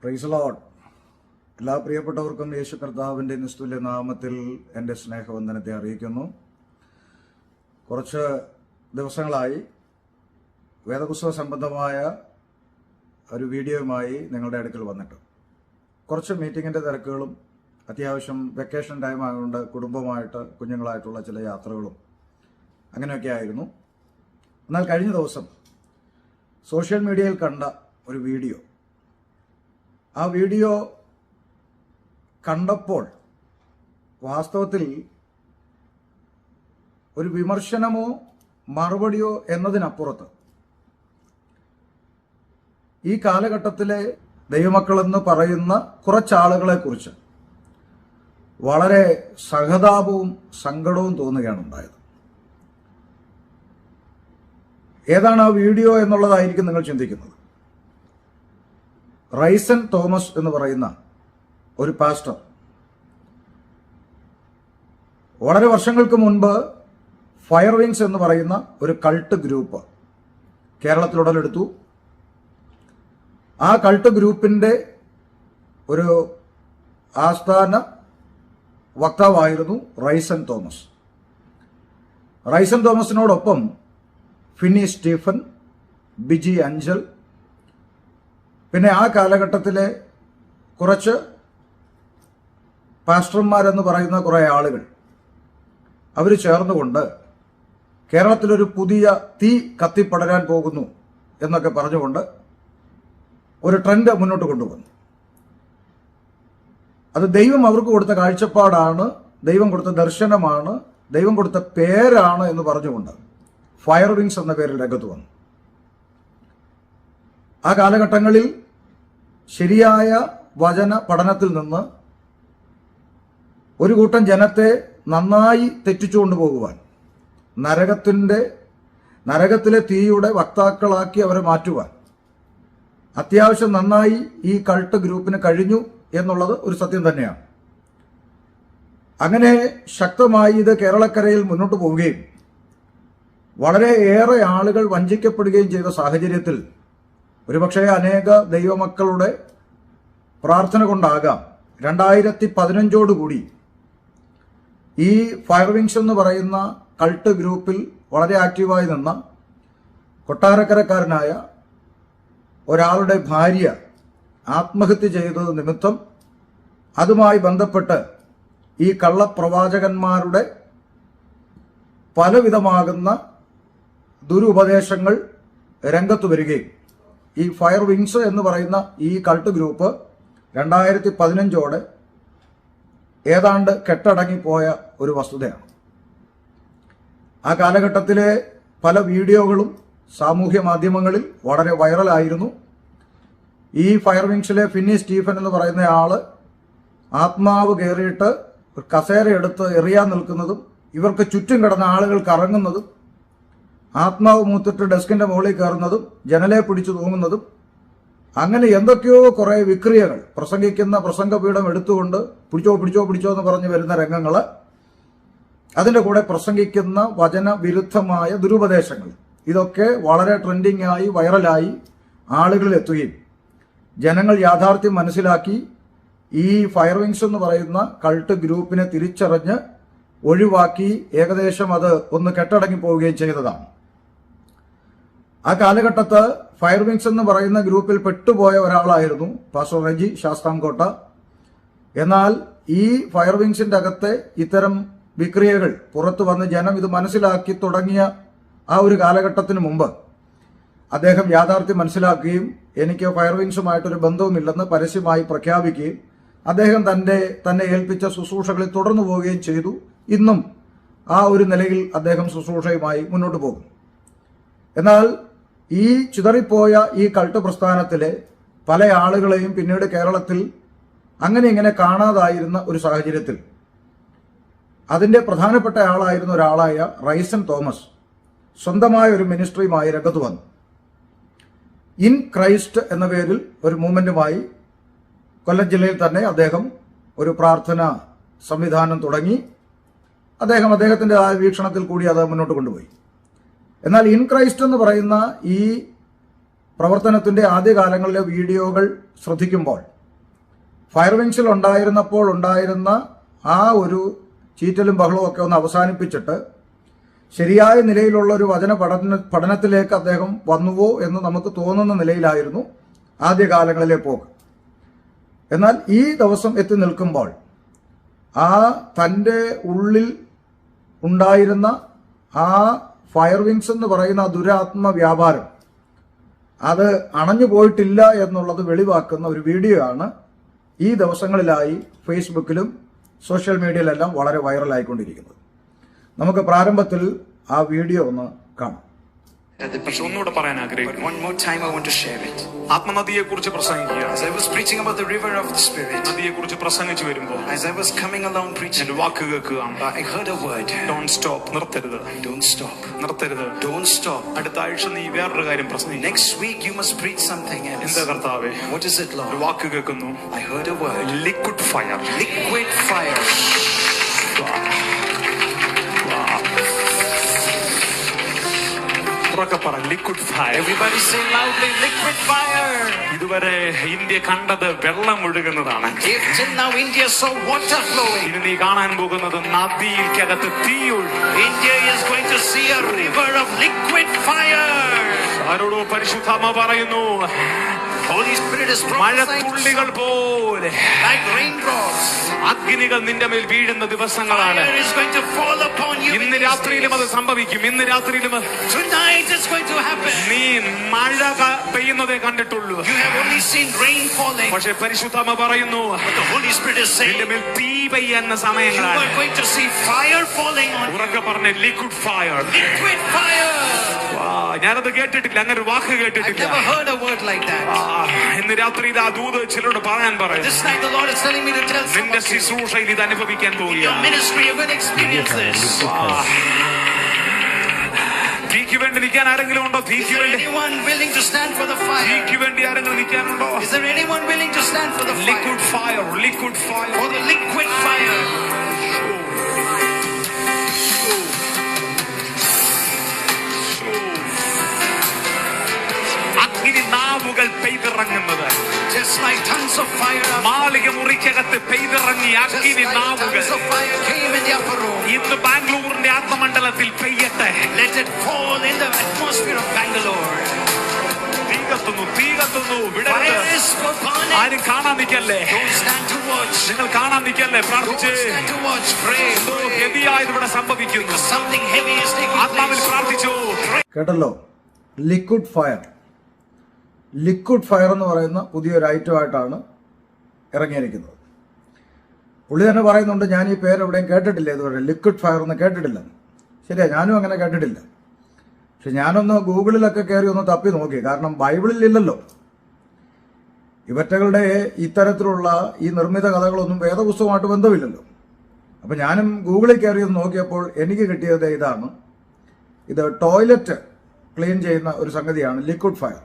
Praise Lord. എല്ലാ പ്രിയപ്പെട്ടവർക്കും യേശു കർത്താവിൻ്റെ നിസ്തുല്യ നാമത്തിൽ എൻ്റെ സ്നേഹവന്ദനത്തെ അറിയിക്കുന്നു. കുറച്ച് ദിവസങ്ങളായി വേദപുസ്തക സംബന്ധമായ ഒരു വീഡിയോയുമായി നിങ്ങളുടെ അടുക്കൽ വന്നിട്ട് കുറച്ച് മീറ്റിങ്ങിൻ്റെ തിരക്കുകളും അത്യാവശ്യം വെക്കേഷൻ ടൈം ആയതുകൊണ്ട് കുടുംബമായിട്ട് കുഞ്ഞുങ്ങളായിട്ടുള്ള ചില യാത്രകളും അങ്ങനെയൊക്കെ ആയിരുന്നു. എന്നാൽ കഴിഞ്ഞ ദിവസം സോഷ്യൽ മീഡിയയിൽ കണ്ട ഒരു വീഡിയോ, ആ വീഡിയോ കണ്ടപ്പോൾ വാസ്തവത്തിൽ ഒരു വിമർശനമോ മറുപടിയോ എന്നതിനപ്പുറത്ത് ഈ കാലഘട്ടത്തിലെ ദൈവമക്കളെന്ന് പറയുന്ന കുറച്ചാളുകളെക്കുറിച്ച് വളരെ സഹതാപവും സങ്കടവും തോന്നുകയാണ് ഉണ്ടായത്. ഏതാണ് ആ വീഡിയോ എന്നുള്ളതായിരിക്കും നിങ്ങൾ ചിന്തിക്കുന്നത്. റൈസൻ തോമസ് എന്ന് പറയുന്ന ഒരു പാസ്റ്റർ വളരെ വർഷങ്ങൾക്ക് മുൻപ് ഫയർ വിങ്സ് എന്ന് പറയുന്ന ഒരു കൾട്ട് ഗ്രൂപ്പ് കേരളത്തിൽ ഉടലെടുത്തു. ആ കൾട്ട് ഗ്രൂപ്പിന്റെ ഒരു ആസ്ഥാന വക്താവായിരുന്നു റൈസൻ തോമസ്. റൈസൻ തോമസിനോടൊപ്പം ഫിന്നി സ്റ്റീഫൻ, ബിജി അഞ്ചൽ, പിന്നെ ആ കാലഘട്ടത്തിലെ കുറച്ച് പാസ്റ്റർമാരെന്ന് പറയുന്ന കുറേ ആളുകൾ അവർ ചേർന്നുകൊണ്ട് കേരളത്തിലൊരു പുതിയ തീ കത്തിപ്പടരാൻ പോകുന്നു എന്നൊക്കെ പറഞ്ഞുകൊണ്ട് ഒരു ട്രെൻഡ് മുന്നോട്ട് കൊണ്ടുവന്നു. അത് ദൈവം അവർക്ക് കൊടുത്ത കാഴ്ചപ്പാടാണ്, ദൈവം കൊടുത്ത ദർശനമാണ്, ദൈവം കൊടുത്ത പേരാണ് എന്ന് പറഞ്ഞുകൊണ്ട് ഫയർ വിങ്സ് എന്ന പേരിൽ രംഗത്ത് വന്നു. ആ കാലഘട്ടങ്ങളിൽ ശരിയായ വചന പഠനത്തിൽ നിന്ന് ഒരു കൂട്ടം ജനത്തെ നന്നായി തെറ്റിച്ചുകൊണ്ടു പോകുവാൻ, നരകത്തിലെ തീയുടെ വക്താക്കളാക്കി അവരെ മാറ്റുവാൻ അത്യാവശ്യം നന്നായി ഈ കൾട്ട് ഗ്രൂപ്പിന് കഴിഞ്ഞു എന്നുള്ളത് ഒരു സത്യം തന്നെയാണ്. അങ്ങനെ ശക്തമായി ഇത് കേരളക്കരയിൽ മുന്നോട്ട് പോവുകയും വളരെ ഏറെ ആളുകൾ വഞ്ചിക്കപ്പെടുകയും ചെയ്ത സാഹചര്യത്തിൽ ഒരുപക്ഷെ അനേക ദൈവമക്കളുടെ പ്രാർത്ഥന കൊണ്ടാകാം 2015 ഈ ഫയർ വിങ്സ് എന്ന് പറയുന്ന കൾട്ട് ഗ്രൂപ്പിൽ വളരെ ആക്റ്റീവായി നിന്ന കൊട്ടാരക്കരക്കാരനായ ഒരാളുടെ ഭാര്യ ആത്മഹത്യ ചെയ്തത് നിമിത്തം അതുമായി ബന്ധപ്പെട്ട് ഈ കള്ളപ്രവാചകന്മാരുടെ പലവിധമാകുന്ന ദുരുപദേശങ്ങൾ രംഗത്ത് വരികയും ഈ ഫയർ വിങ്സ് എന്ന് പറയുന്ന ഈ കൾട്ട് ഗ്രൂപ്പ് 2015 ഏതാണ്ട് കെട്ടടങ്ങിപ്പോയ ഒരു വസ്തുതയാണ്. ആ കാലഘട്ടത്തിലെ പല വീഡിയോകളും സാമൂഹ്യ മാധ്യമങ്ങളിൽ വളരെ വൈറലായിരുന്നു. ഈ ഫയർ വിങ്സിലെ ഫിന്നി സ്റ്റീഫൻ എന്ന് പറയുന്ന ആള് ആത്മാവ് കയറിയിട്ട് ഒരു കസേര എടുത്ത് എറിയാൻ നിൽക്കുന്നതും, ഇവർക്ക് ചുറ്റും കിടന്ന ആളുകൾ കറങ്ങുന്നതും, ആത്മാവ് മൂത്തിട്ട് ഡെസ്കിന്റെ മുകളിൽ കയറുന്നതും, ജനലെ പിടിച്ചു തൂങ്ങുന്നതും, അങ്ങനെ എന്തൊക്കെയോ കുറെ വിക്രിയകൾ, പ്രസംഗിക്കുന്ന പ്രസംഗപീഠം എടുത്തുകൊണ്ട് പിടിച്ചോ എന്ന് പറഞ്ഞു വരുന്ന രംഗങ്ങള്, അതിന്റെ കൂടെ പ്രസംഗിക്കുന്ന വചന വിരുദ്ധമായ ദുരുപദേശങ്ങൾ, ഇതൊക്കെ വളരെ ട്രെൻഡിംഗ് ആയി വൈറലായി ആളുകളിൽ എത്തുകയും ജനങ്ങൾ യാഥാർത്ഥ്യം മനസ്സിലാക്കി ഈ ഫയർ വിങ്സ് എന്ന് പറയുന്ന കൾട്ട് ഗ്രൂപ്പിനെ തിരിച്ചറിഞ്ഞ് ഒഴിവാക്കി ഏകദേശം അത് ഒന്ന് കെട്ടടങ്ങി പോവുകയും ചെയ്തതാണ്. ആ കാലഘട്ടത്ത് ഫയർ വിങ്സ് എന്ന് പറയുന്ന ഗ്രൂപ്പിൽ പെട്ടുപോയ ഒരാളായിരുന്നു പാസ്റ്റർ റെജി ശാസ്താംകോട്ട. എന്നാൽ ഈ ഫയർ വിങ്സിന്റെ അകത്തെ ഇത്തരം വിക്രിയകൾ പുറത്തു വന്ന് ജനം ഇത് മനസ്സിലാക്കി തുടങ്ങിയ ആ ഒരു കാലഘട്ടത്തിന് മുമ്പ് അദ്ദേഹം യാഥാർത്ഥ്യം മനസ്സിലാക്കുകയും എനിക്ക് ഫയർ വിങ്സുമായിട്ടൊരു ബന്ധവുമില്ലെന്ന് പരസ്യമായി പ്രഖ്യാപിക്കുകയും അദ്ദേഹം തന്നെ ഏൽപ്പിച്ച ശുശ്രൂഷകളിൽ തുടർന്നു പോവുകയും ചെയ്തു. ഇന്നും ആ ഒരു നിലയിൽ അദ്ദേഹം ശുശ്രൂഷയുമായി മുന്നോട്ട് പോകും. എന്നാൽ ഈ ചിതറിപ്പോയ ഈ കൾട്ട് പ്രസ്ഥാനത്തിലെ പല ആളുകളെയും പിന്നീട് കേരളത്തിൽ അങ്ങനെ ഇങ്ങനെ കാണാതായിരുന്ന ഒരു സാഹചര്യത്തിൽ അതിന്റെ പ്രധാനപ്പെട്ട ആളായിരുന്ന ഒരാളായ റൈസൻ തോമസ് സ്വന്തമായ ഒരു മിനിസ്ട്രിയുമായി രംഗത്ത് വന്നു. ഇൻ ക്രൈസ്റ്റ് എന്ന പേരിൽ ഒരു മൂവ്മെന്റുമായി കൊല്ലം ജില്ലയിൽ തന്നെ അദ്ദേഹം ഒരു പ്രാർത്ഥന സംവിധാനം തുടങ്ങി. അദ്ദേഹത്തിന്റെ ആ വീക്ഷണത്തിൽ കൂടി അത് മുന്നോട്ട് കൊണ്ടുപോയി. എന്നാൽ ഇൻ ക്രൈസ്റ്റ് എന്ന് പറയുന്ന ഈ പ്രവർത്തനത്തിന്റെ ആദ്യകാലങ്ങളിലെ വീഡിയോകൾ ശ്രദ്ധിക്കുമ്പോൾ ഫയർ വിങ്സിൽ ഉണ്ടായിരുന്ന ആ ഒരു ചീറ്റലും ബഹളവും ഒക്കെ ഒന്ന് അവസാനിപ്പിച്ചിട്ട് ശരിയായ നിലയിലുള്ള ഒരു വചന പഠനത്തിലേക്ക് അദ്ദേഹം വന്നുവോ എന്ന് നമുക്ക് തോന്നുന്ന നിലയിലായിരുന്നു ആദ്യകാലങ്ങളിലെ പോക്ക്. എന്നാൽ ഈ ദിവസം എത്തി നിൽക്കുമ്പോൾ ആ തൻ്റെ ഉള്ളിൽ ഉണ്ടായിരുന്ന ആ ഫയർ വിങ്സ് എന്ന് പറയുന്ന ദുരാത്മ വ്യാപാരം അത് അണഞ്ഞു പോയിട്ടില്ല എന്നുള്ളത് വെളിവാക്കുന്ന ഒരു വീഡിയോ ആണ് ഈ ദിവസങ്ങളിലായി ഫേസ്ബുക്കിലും സോഷ്യൽ മീഡിയയിലെല്ലാം വളരെ വൈറലായിക്കൊണ്ടിരിക്കുന്നത്. നമുക്ക് പ്രാരംഭത്തിൽ ആ വീഡിയോ ഒന്ന് കാണാം. പക്ഷെ ഒന്നുകൂടെ പറയാൻ ആഗ്രഹിക്കുന്നു. One more time I want to share it. ആത്മനദിയെ കുറിച്ച് പ്രസംഗിക്കുക. As I was preaching about the river of the Spirit, നദിയെ കുറിച്ച് പ്രസംഗിച്ചു വരുമ്പോൾ as I was coming along preaching, എന്റെ വാക്ക് കേൾക്കുകയാണ്. I heard a word. Don't stop. നിർത്തരുത്. Don't stop. നിർത്തരുത്. Don't stop. അടുത്ത ആഴ്ച നീ വേറൊരു കാര്യം പ്രസംഗിക്കും. Next week you must preach something else. എന്താ കർത്താവേ? What is it, ഒരു Lord? വാക്ക് കേൾക്കുന്നു. I heard a word. Liquid fire. Liquid fire. ഉറക്കെ പറ, liquid fire. Everybody say loudly, liquid fire. ഇതുവരെ ഇന്ത്യ കണ്ടത് വെള്ളം ഒഴുകുന്നതാണ്. If till now India saw water flowing, ഇനി നീ കാണാൻ പോകുന്നത് നദിക്കകത്ത് തീ ഒഴുകും. India is going to see a river of liquid fire. ആരോടോ പരിശുദ്ധാത്മ പറയുന്നു, Holy Spirit is prophesying മഴത്തുള്ളികൾ പോലെ like raindrops. അഗ്നികൾ നിന്റെ മേൽ വീഴുന്ന ദിവസങ്ങളാണ്. Fire is going to fall upon you. ഇന്ന് രാത്രിയിലും അത് സംഭവിക്കും. ഇന്ന് രാത്രിയിലും Tonight it's going to happen. നീ മഴ പെയ്യുന്നതേ കണ്ടിട്ടുള്ളൂ. You have only seen rain falling. പക്ഷെ പരിശുദ്ധാത്മ പറയുന്നു, But the Holy Spirit is saying നിന്റെ മേൽ തീ പെയ്യുന്ന you സമയങ്ങളാണ്. are going to see fire falling on you. ഉറക്കെ പറഞ്ഞ ലിക്വിഡ് ഫയർ. Liquid fire. ഞാനത് കേട്ടിട്ടില്ല, അങ്ങനെ ഒരു വാക്ക് I've കേട്ടിട്ടില്ല. never heard a word like that. ഇന്ന് രാത്രി ഇത് ആ ദൂത് ചിലരോട് പറയാൻ പറയും. This night the Lord is telling me to tell നിന്റെ someone. ശുശ്രൂഷയിൽ ഇത് അനുഭവിക്കാൻ Your പോവുകയാണ്. ministry, you're going to experience this. തീക്ക് വേണ്ടി നിൽക്കാൻ ആരെങ്കിലും ഉണ്ടോ? Is തീക്ക് there വേണ്ടി anyone willing to stand for the fire? തീക്ക് വേണ്ടി ആരെങ്കിലും നിൽക്കാനുണ്ടോ? Is there anyone willing to stand for the fire? Liquid fire, liquid fire. For the liquid fire. അഗ്നി നാവുകൾ പെയ്തിറങ്ങുന്നത്, Just like tongues of fire. മാളിക മുറിക്കകത്ത് പെയ്തിറങ്ങി Just അഗ്നി like നാവുകൾ tongues of fire came in the upper room. ഇന്ന് ബാംഗ്ലൂരിന്റെ ആത്മമണ്ഡലത്തിൽ പെയ്യട്ടെ. Let it fall in the atmosphere of Bangalore. തീ കത്തുന്നു, തീ കത്തുന്നു. Fire വിടരുത്. is burning. ആരും കാണാൻ നിൽക്കല്ലേ. Don't stand to watch. നിങ്ങൾ കാണാൻ നിൽക്കല്ലേ. Don't പ്രാർത്ഥിച്ച്. stand to watch. Pray. എന്തോ ഹെവിയായത് ഇവിടെ സംഭവിക്കുന്നു. Something heavy is taking ആത്മാവിൽ place. പ്രാർത്ഥിച്ചു. കേട്ടല്ലോ, ലിക്വിഡ് ഫയർ. ലിക്വിഡ് ഫയർ എന്ന് പറയുന്ന പുതിയൊരു ഐറ്റമായിട്ടാണ് ഇറങ്ങിയിരിക്കുന്നത്. പുള്ളി തന്നെ പറയുന്നുണ്ട്, ഞാൻ ഈ പേര് എവിടെയും കേട്ടിട്ടില്ല ഇതുവരെ, ലിക്വിഡ് ഫയർ എന്ന് കേട്ടിട്ടില്ല. ശരിയാ, ഞാനും അങ്ങനെ കേട്ടിട്ടില്ല. പക്ഷെ ഞാനൊന്ന് ഗൂഗിളിലൊക്കെ കയറി ഒന്ന് തപ്പി നോക്കി. കാരണം ബൈബിളിൽ ഇല്ലല്ലോ. ഇവറ്റകളുടെ ഇത്തരത്തിലുള്ള ഈ നിർമ്മിത കഥകളൊന്നും വേദപുസ്തകമായിട്ട് ബന്ധമില്ലല്ലോ. അപ്പം ഞാനും ഗൂഗിളിൽ കയറി ഒന്ന് നോക്കിയപ്പോൾ എനിക്ക് കിട്ടിയത് ഇതാണ്. ഇത് ടോയ്ലറ്റ് ക്ലീൻ ചെയ്യുന്ന ഒരു സംഗതിയാണ് ലിക്വിഡ് ഫയർ.